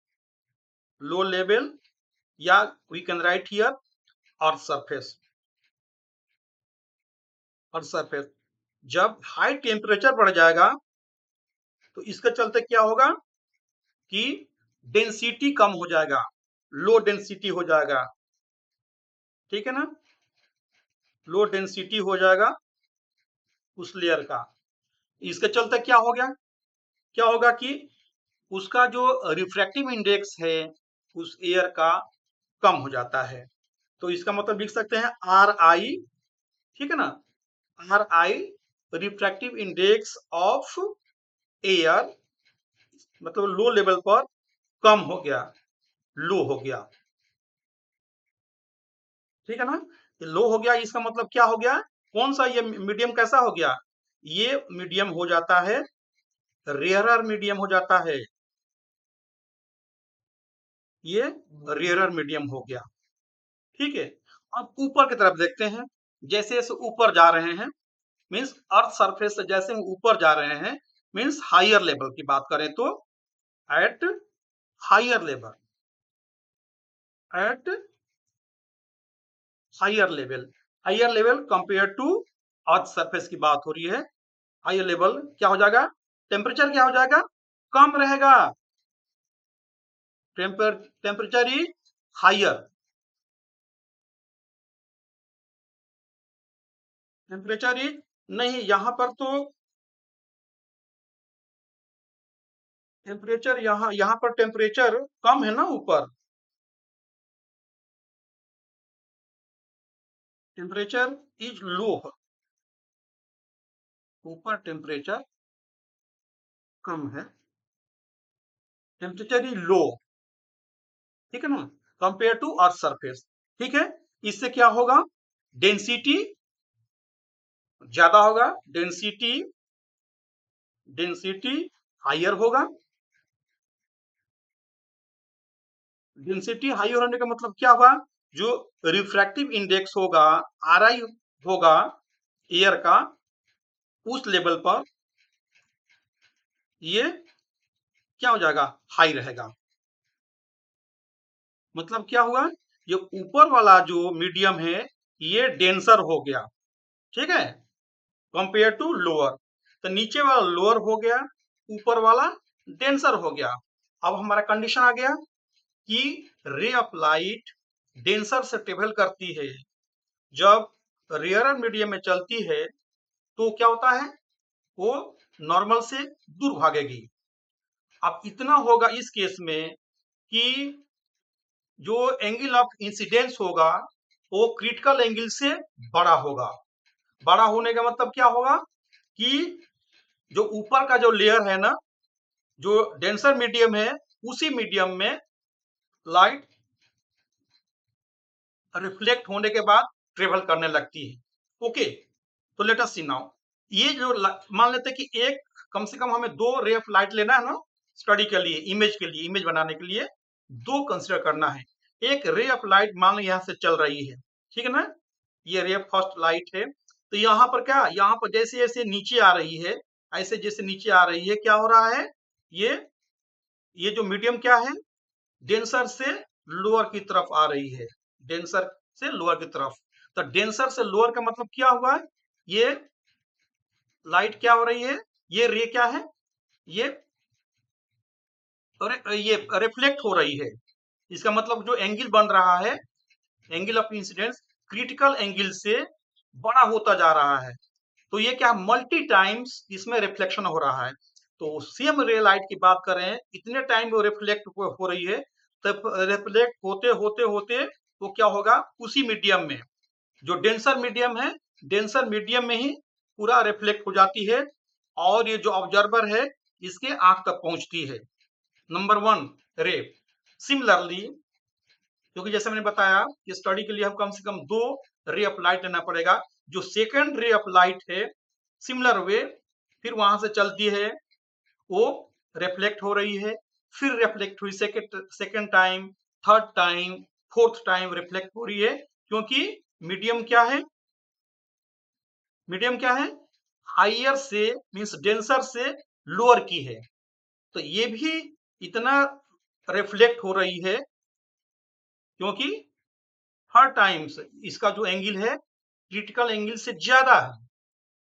A: लो लेवल या we can write here earth surface, earth surface. जब हाई टेम्परेचर बढ़ जाएगा तो इसके चलते क्या होगा कि डेंसिटी कम हो जाएगा, लो डेंसिटी हो जाएगा, ठीक है ना, लो डेंसिटी हो जाएगा उस लेयर का। इसके चलते क्या हो गया, क्या होगा कि उसका जो रिफ्रैक्टिव इंडेक्स है उस एयर का कम हो जाता है। तो इसका मतलब लिख सकते हैं आर आई, ठीक है ना, are I refractive index of air, मतलब लो लेवल पर कम हो गया, लो हो गया, ठीक है ना। लो हो गया इसका मतलब क्या हो गया, कौन सा ये मीडियम कैसा हो गया, ये मीडियम हो जाता है रेयरर मीडियम हो जाता है, ये रेयरर मीडियम हो गया, ठीक है। अब ऊपर की तरफ देखते हैं, जैसे जैसे ऊपर जा रहे हैं, मीन्स अर्थ सरफेस से जैसे हम ऊपर जा रहे हैं, मीन्स हायर लेवल की बात करें तो at higher level, at higher level, higher level compare to earth surface की बात हो रही है। हायर लेवल क्या हो जाएगा, टेम्परेचर क्या हो जाएगा, कम रहेगा, temperature is higher, temperature is, नहीं यहां पर तो टेम्परेचर, यहाँ पर टेम्परेचर कम है ना, ऊपर टेम्परेचर इज लो, ऊपर टेम्परेचर कम है, टेम्परेचर इज लो, ठीक है ना, कंपेयर टू अर्थ सरफेस, ठीक है। इससे क्या होगा, डेंसिटी ज्यादा होगा, डेंसिटी, डेंसिटी हायर होगा, डेंसिटी हायर होने का मतलब क्या होगा, जो रिफ्रैक्टिव इंडेक्स होगा, आर आई होगा एयर का, उस लेवल पर ये क्या हो जाएगा, हाई रहेगा। मतलब क्या हुआ, ये ऊपर वाला जो मीडियम है ये डेंसर हो गया, ठीक है, कंपेयर टू लोअर। तो नीचे वाला लोअर हो गया, ऊपर वाला डेंसर हो गया। अब हमारा कंडीशन आ गया कि रे ऑफ लाइट डेंसर से ट्रेवल करती है, जब रेयरर मीडियम में चलती है तो क्या होता है, वो नॉर्मल से दूर भागेगी। अब इतना होगा इस केस में कि जो एंगल ऑफ इंसिडेंस होगा वो क्रिटिकल एंगल से बड़ा होगा। बड़ा होने का मतलब क्या होगा कि जो ऊपर का जो लेयर है ना, जो डेंसर मीडियम है, उसी मीडियम में लाइट रिफ्लेक्ट होने के बाद ट्रेवल करने लगती है। ओके, तो लेट अस सी नाउ, ये जो मान लेते हैं कि एक, कम से कम हमें दो रे ऑफ लाइट लेना है ना, स्टडी के लिए, इमेज के लिए, इमेज बनाने के लिए दो कंसिडर करना है। एक रे ऑफ लाइट मान लो यहाँ से चल रही है, ठीक है ना, ये रे ऑफ फर्स्ट लाइट है, तो यहाँ पर क्या, यहाँ पर जैसे जैसे नीचे आ रही है, ऐसे जैसे नीचे आ रही है, क्या हो रहा है, ये ये जो मीडियम क्या है, डेंसर से लोअर की तरफ आ रही है, डेंसर से लोअर की तरफ। तो डेंसर से लोअर का मतलब क्या हुआ, ये लाइट क्या हो रही है, ये रे क्या है, ये ये रिफ्लेक्ट हो रही है। इसका मतलब जो एंगल बन रहा है, angle of incidence critical angle से बड़ा होता जा रहा है। तो ये क्या, मल्टी टाइम्स इसमें रिफ्लेक्शन हो रहा है। तो सेम रे लाइट की बात करें, इतने टाइम वो रिफ्लेक्ट हो रही है, तब रिफ्लेक्ट होते होते होते वो क्या होगा, उसी मीडियम में, जो डेंसर मीडियम है, डेंसर मीडियम में ही पूरा रिफ्लेक्ट हो जाती है, और ये जो ऑब्जर्वर है इसके आंख तक पहुंचती है। नंबर वन रे। सिमिलरली, क्योंकि जैसे मैंने बताया कि स्टडी के लिए हम कम से कम दो रे ऑफ लाइट लेना पड़ेगा, जो सेकंड रे ऑफ लाइट है, सिमिलर वे फिर वहां से चलती है, वो रिफ्लेक्ट हो रही है, फिर रिफ्लेक्ट हुई, second time, third time, fourth time reflect हो रही है, क्योंकि मीडियम क्या है, मीडियम क्या है, हाइयर से मीन्स डेंसर से लोअर की है, तो ये भी इतना रिफ्लेक्ट हो रही है क्योंकि हर टाइम्स इसका जो एंगल है क्रिटिकल एंगल से ज्यादा है,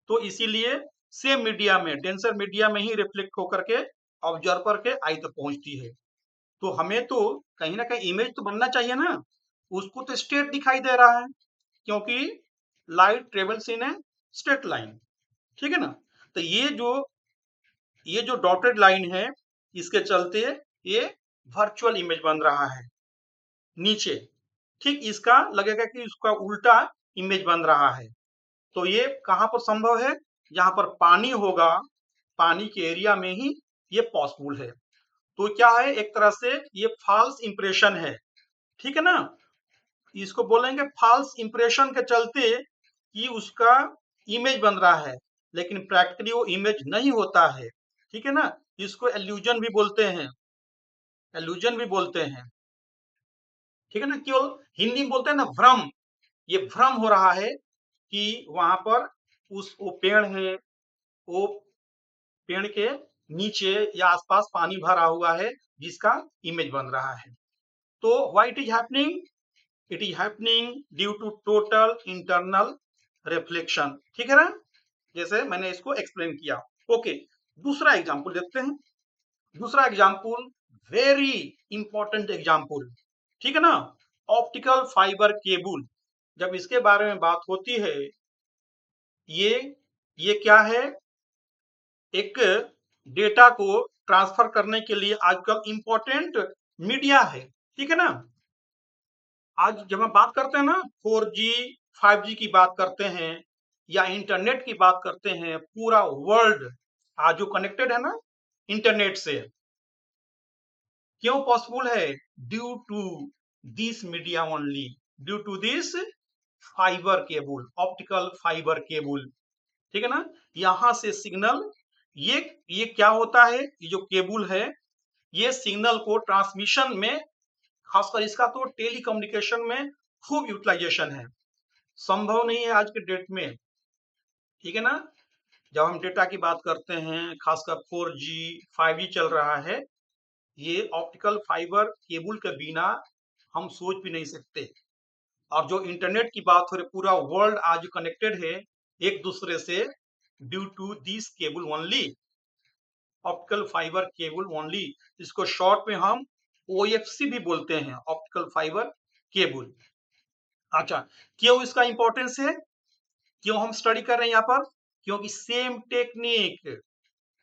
A: तो इसीलिए सेम मीडिया में, डेंसर मीडिया में ही रिफ्लेक्ट होकर के ऑब्जर्वर के आई तक पहुंचती है। तो हमें तो कहीं ना कहीं इमेज तो बनना चाहिए ना, उसको तो स्ट्रेट दिखाई दे रहा है क्योंकि light travels in a straight line, ठीक है ना। तो ये जो डॉटेड लाइन है इसके चलते ये वर्चुअल इमेज बन रहा है नीचे, ठीक इसका लगेगा कि इसका उल्टा इमेज बन रहा है। तो ये कहां पर संभव है, जहां पर पानी होगा, पानी के एरिया में ही ये पॉसिबल है। तो क्या है, एक तरह से ये फॉल्स इंप्रेशन है, ठीक है ना, इसको बोलेंगे फॉल्स इंप्रेशन के चलते कि उसका इमेज बन रहा है, लेकिन प्रैक्टिकली वो इमेज नहीं होता है, ठीक है ना। इसको एल्यूजन भी बोलते हैं, एल्यूजन भी बोलते हैं, ठीक है ना। केवल हिंदी में बोलते हैं ना भ्रम, ये भ्रम हो रहा है कि वहां पर उस वो पेड़ है, वो पेड़ के नीचे या आसपास पानी भरा हुआ है जिसका इमेज बन रहा है। तो why it is happening, it is happening due to total internal reflection, ठीक है ना, जैसे मैंने इसको एक्सप्लेन किया। ओके, दूसरा एग्जांपल देखते हैं, दूसरा एग्जांपल वेरी इंपॉर्टेंट एग्जांपल, ठीक है ना, ऑप्टिकल फाइबर केबल। जब इसके बारे में बात होती है, ये ये क्या है, एक डेटा को ट्रांसफर करने के लिए आजकल इंपॉर्टेंट मीडिया है, ठीक है ना। आज जब हम बात करते हैं ना 4G 5G की बात करते हैं या इंटरनेट की बात करते हैं, पूरा वर्ल्ड आज जो कनेक्टेड है ना इंटरनेट से, क्यों पॉसिबल है, due to this media only, due to this fibre cable, optical fibre cable, ठीक है ना। यहां से सिग्नल, ये क्या होता है, ये जो केबल है ये सिग्नल को ट्रांसमिशन में, खासकर इसका तो टेलीकम्युनिकेशन में खूब यूटिलाइजेशन है, संभव नहीं है आज के डेट में, ठीक है ना। जब हम डेटा की बात करते हैं, खासकर 4G 5G चल रहा है, ये ऑप्टिकल फाइबर केबल के बिना हम सोच भी नहीं सकते। और जो इंटरनेट की बात हो रही, पूरा वर्ल्ड आज कनेक्टेड है एक दूसरे से due to this cable only, optical fibre cable only, इसको शॉर्ट में हम OFC भी बोलते हैं, ऑप्टिकल फाइबर केबल। अच्छा, क्यों इसका इंपॉर्टेंस है, क्यों हम स्टडी कर रहे हैं यहाँ पर, क्योंकि same technique,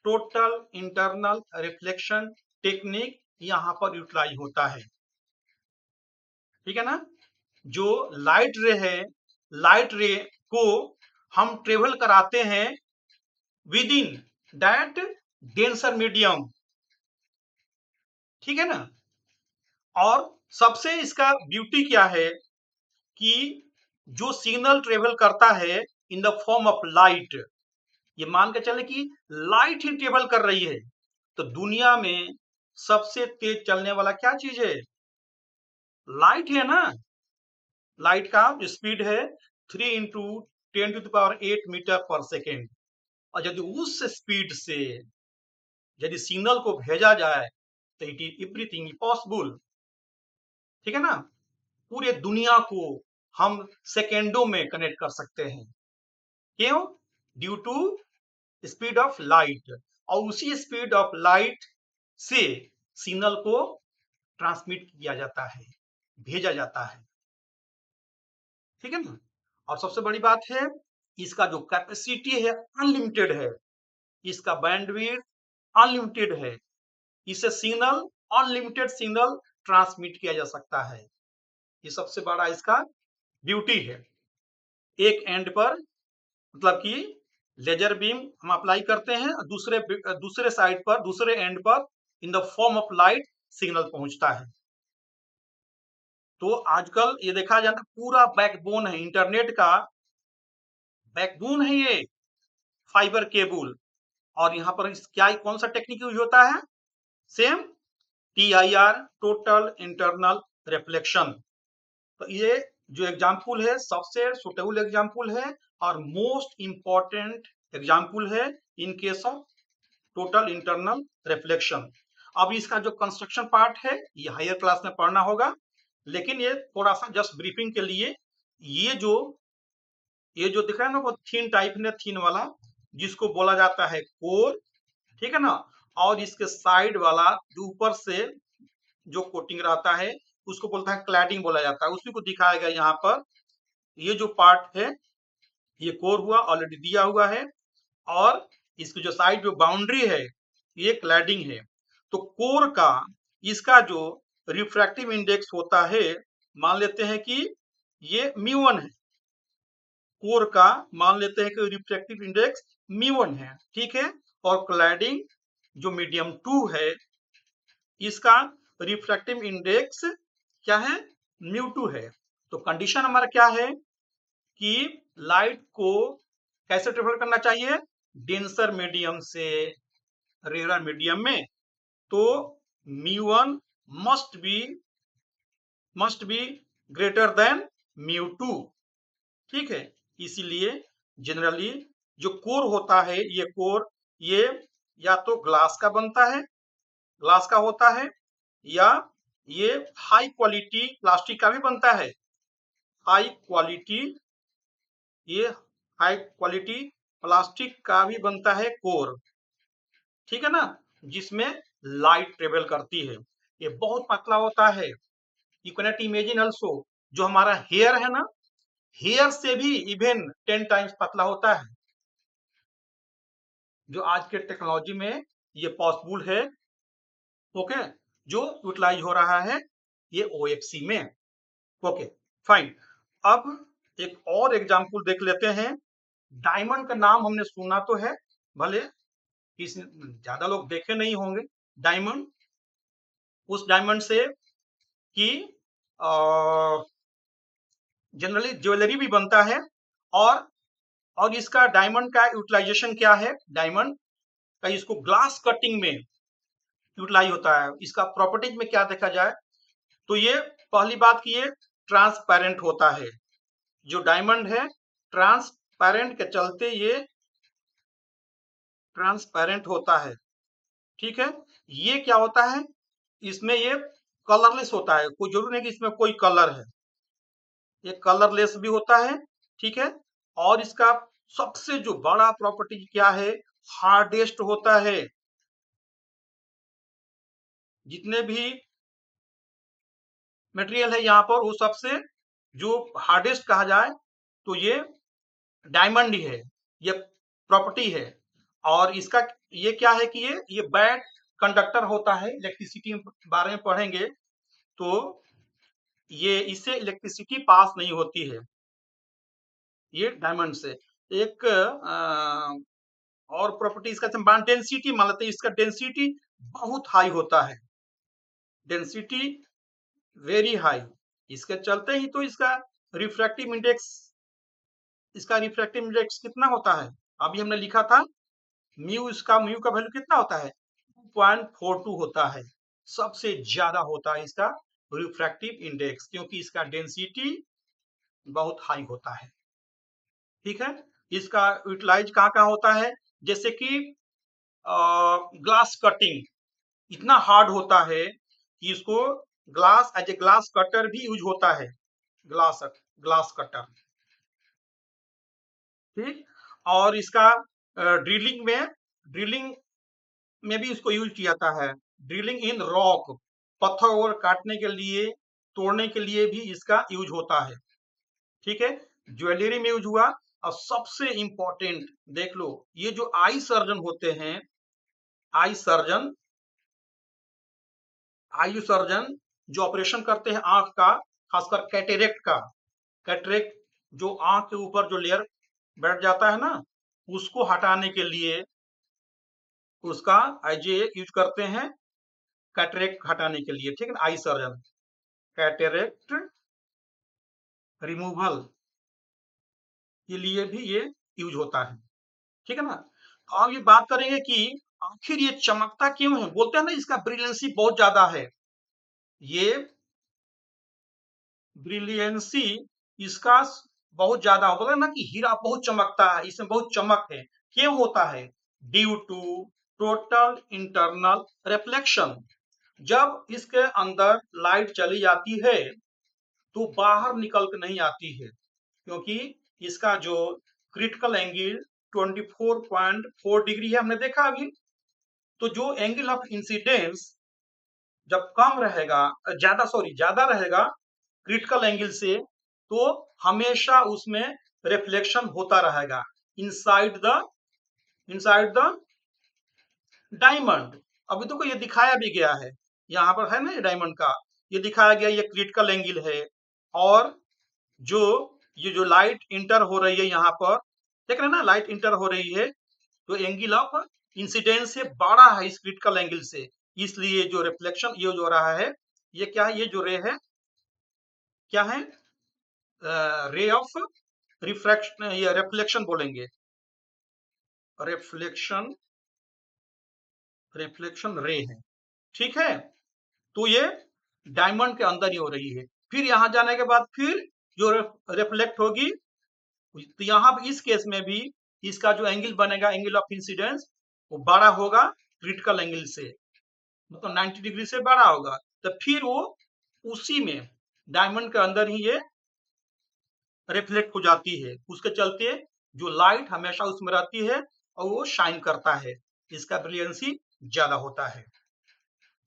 A: total internal reflection technique यहाँ पर यूटिलाइज होता है, ठीक है ना। जो लाइट रे है, लाइट रे को हम ट्रेवल कराते हैं with in that denser medium, ठीक है ना। और सबसे इसका ब्यूटी क्या है कि जो सिग्नल ट्रेवल करता है in the form of light, ये मान के चले कि लाइट ही ट्रेवल कर रही है, तो दुनिया में सबसे तेज चलने वाला क्या चीज है, लाइट है ना। लाइट का जो स्पीड है 3 × 10⁸ मीटर पर सेकेंड, और यदि उस स्पीड से यदि सिग्नल को भेजा जाए तो इट इज एवरीथिंग पॉसिबल, ठीक है ना। पूरे दुनिया को हम सेकेंडों में कनेक्ट कर सकते हैं, क्यों, due to speed of light, और उसी स्पीड ऑफ लाइट से सिग्नल को ट्रांसमिट किया जाता है, भेजा जाता है, ठीक है ना। और सबसे बड़ी बात है इसका जो कैपेसिटी है अनलिमिटेड है, इसका बैंडविड्थ अनलिमिटेड है, इससे सिग्नल, अनलिमिटेड सिग्नल ट्रांसमिट किया जा सकता है, ये सबसे बड़ा इसका ब्यूटी है। एक एंड पर मतलब कि लेजर बीम हम अप्लाई करते हैं, दूसरे साइड पर, दूसरे एंड पर in the form of light signal पहुंचता है। तो आजकल ये देखा जाए तो पूरा बैकबोन है इंटरनेट का, बैकबोन है ये फाइबर केबल। और यहाँ पर क्या कौन सा टेक्निक यूज होता है, same TIR total internal reflection. तो ये जो एग्जाम्पल है सबसे सुटेबल एग्जाम्पल है और मोस्ट इंपॉर्टेंट एग्जाम्पल है in case of total internal reflection. अब इसका जो कंस्ट्रक्शन पार्ट है ये हायर क्लास में पढ़ना होगा, लेकिन ये थोड़ा सा जस्ट ब्रीफिंग के लिए, ये जो दिख रहा है ना वो थीन टाइप में, थीन वाला जिसको बोला जाता है कोर, ठीक है ना, और इसके साइड वाला जो ऊपर से जो कोटिंग रहता है उसको बोलता है क्लैडिंग बोला जाता है, उसी को दिखाया गया यहाँ पर। ये जो पार्ट है ये कोर हुआ, ऑलरेडी दिया हुआ है, और इसकी जो साइड जो बाउंड्री है ये क्लैडिंग है। तो कोर का इसका जो रिफ्रैक्टिव इंडेक्स होता है, मान लेते हैं कि ये μ1 है, कोर का मान लेते हैं कि रिफ्रैक्टिव इंडेक्स μ1 है, ठीक है, और क्लैडिंग जो मीडियम 2 है इसका रिफ्रैक्टिव इंडेक्स क्या है, μ2 है। तो कंडीशन हमारा क्या है कि लाइट को कैसे ट्रेवल करना चाहिए, डेंसर मीडियम से रेयर मीडियम में, तो μ1 मस्ट बी ग्रेटर देन μ2, ठीक है। इसीलिए जनरली जो कोर होता है ये कोर ये या तो ग्लास का बनता है, ग्लास का होता है, या ये हाई क्वालिटी प्लास्टिक का भी बनता है, हाई क्वालिटी, ये हाई क्वालिटी प्लास्टिक का भी बनता है कोर, ठीक है ना, जिसमें लाइट ट्रेवल करती है। ये बहुत पतला होता है, you can not imagine also, जो हमारा हेयर है ना, हेयर से भी इवन 10 टाइम्स पतला होता है, जो आज के टेक्नोलॉजी में ये पॉसिबल है, ओके, जो यूटिलाइज हो रहा है ये OFC में, ओके फाइन। अब एक और एग्जांपल देख लेते हैं। डायमंड का नाम हमने सुना तो है, भले किसी ज्यादा लोग देखे नहीं होंगे डायमंड, उस डायमंड से कि जनरली ज्वेलरी भी बनता है, और इसका डायमंड का यूटिलाइजेशन क्या है, डायमंड का इसको ग्लास कटिंग में यूटिलाइज होता है। इसका प्रॉपर्टीज में क्या देखा जाए तो ये पहली बात कि ये ट्रांसपेरेंट होता है, जो डायमंड है ट्रांसपेरेंट के चलते ये ट्रांसपेरेंट होता है, ठीक है। ये क्या होता है, इसमें ये कलरलेस होता है, कोई जरूरी नहीं कि इसमें कोई कलर है, ये कलरलेस भी होता है, ठीक है। और इसका सबसे जो बड़ा प्रॉपर्टी क्या है, हार्डेस्ट होता है। जितने भी मटेरियल है यहाँ पर वो सबसे जो हार्डेस्ट कहा जाए तो ये डायमंड ही है, ये प्रॉपर्टी है। और इसका ये क्या है कि ये बैड कंडक्टर होता है, इलेक्ट्रिसिटी के बारे में पढ़ेंगे तो ये इससे इलेक्ट्रिसिटी पास नहीं होती है, ये डायमंड से। एक और प्रॉपर्टी इसका डेंसिटी मान लेते हैं, इसका डेंसिटी बहुत हाई होता है, डेंसिटी वेरी हाई, इसके चलते ही तो इसका रिफ्रैक्टिव इंडेक्स, कितना होता है, अभी हमने लिखा था म्यू का वैल्यू कितना होता है, 2.42 होता है, सबसे ज्यादा होता है इसका रिफ्रैक्टिव इंडेक्स, क्योंकि इसका डेंसिटी बहुत हाई होता है, ठीक है। इसका यूटिलाइज कहाँ कहाँ होता है, जैसे कि ग्लास कटिंग इतना हार्ड होता है कि इसको glass as a glass cutter भी यूज होता है, ग्लास कटर, ठीक। और इसका ड्रिलिंग में भी इसको यूज किया जाता है, ड्रिलिंग इन रॉक, पत्थर और काटने के लिए, तोड़ने के लिए भी इसका यूज होता है, ठीक है। ज्वेलरी में यूज हुआ। और सबसे इंपॉर्टेंट देख लो, ये जो आई सर्जन होते हैं, आई सर्जन आयु सर्जन जो ऑपरेशन करते हैं आंख का, खासकर कैटेरेक्ट का, कैटरेक्ट जो आंख के ऊपर जो लेयर बैठ जाता है ना, उसको हटाने के लिए उसका आईजे यूज करते हैं, कैटरेक्ट हटाने के लिए, ठीक है ना, आई सर्जन कैटेरेक्ट रिमूवल के लिए भी ये यूज होता है, ठीक है ना। अब ये बात करेंगे कि आखिर ये चमकता क्यों है? बोलते हैं ना इसका ब्रिलियंसी बहुत ज्यादा है। ये ब्रिलियंसी इसका बहुत ज्यादा होता है ना, कि हीरा बहुत चमकता है, इसमें बहुत चमक है। क्यों होता है? Due to total internal reflection. जब इसके अंदर लाइट चली जाती है तो बाहर निकल के नहीं आती है, क्योंकि इसका जो क्रिटिकल एंगल 24.4 डिग्री है, हमने देखा अभी। तो जो एंगल ऑफ इंसिडेंस जब कम रहेगा, ज्यादा रहेगा क्रिटिकल एंगल से, तो हमेशा उसमें रिफ्लेक्शन होता रहेगा इनसाइड द डायमंड। अभी देखो ये दिखाया भी गया है, यहाँ पर है ना ये डायमंड का, ये दिखाया गया, ये क्रिटिकल एंगल है। और जो ये जो लाइट इंटर हो रही है यहाँ पर, देख रहे हैं ना, लाइट इंटर हो रही है, तो एंगल ऑफ इंसिडेंस से बड़ा है इस क्रिटिकल एंगल से, इसलिए जो रिफ्लेक्शन ये जो हो रहा है, ये क्या है, ये जो रे है, क्या है, रे ऑफ रिफ्रैक्शन, ये रिफ्लेक्शन बोलेंगे, रिफ्लेक्शन रिफ्लेक्शन रे है, ठीक है। तो ये डायमंड के अंदर ही हो रही है। फिर यहां जाने के बाद फिर जो रिफ्लेक्ट होगी, तो यहाँ इस केस में भी इसका जो एंगल बनेगा, एंगल ऑफ इंसिडेंस, वो बड़ा होगा क्रिटिकल एंगल से, मतलब 90 डिग्री से बड़ा होगा। तो फिर वो उसी में डायमंड के अंदर ही ये रिफ्लेक्ट हो जाती है, उसके चलते जो लाइट हमेशा उसमें रहती है और वो शाइन करता है, इसका ब्रिलियंसी ज्यादा होता है।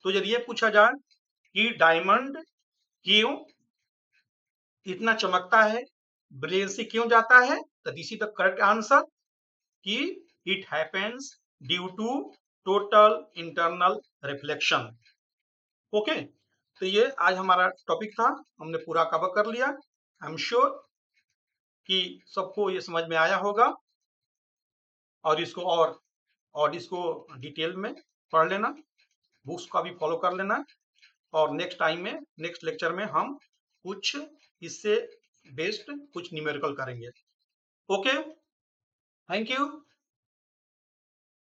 A: तो यदि ये पूछा जाए कि डायमंड क्यों इतना चमकता है, ब्रिलियंसी क्यों जाता है, तो this is the correct answer, कि it happens due to total internal reflection. Okay, तो ये आज हमारा टॉपिक था, हमने पूरा कवर कर लिया। आई एम श्योर कि सबको ये समझ में आया होगा, और इसको डिटेल में पढ़ लेना, बुक्स का भी फॉलो कर लेना, और नेक्स्ट लेक्चर में हम कुछ इससे बेस्ड कुछ न्यूमेरिकल करेंगे। Okay, thank you.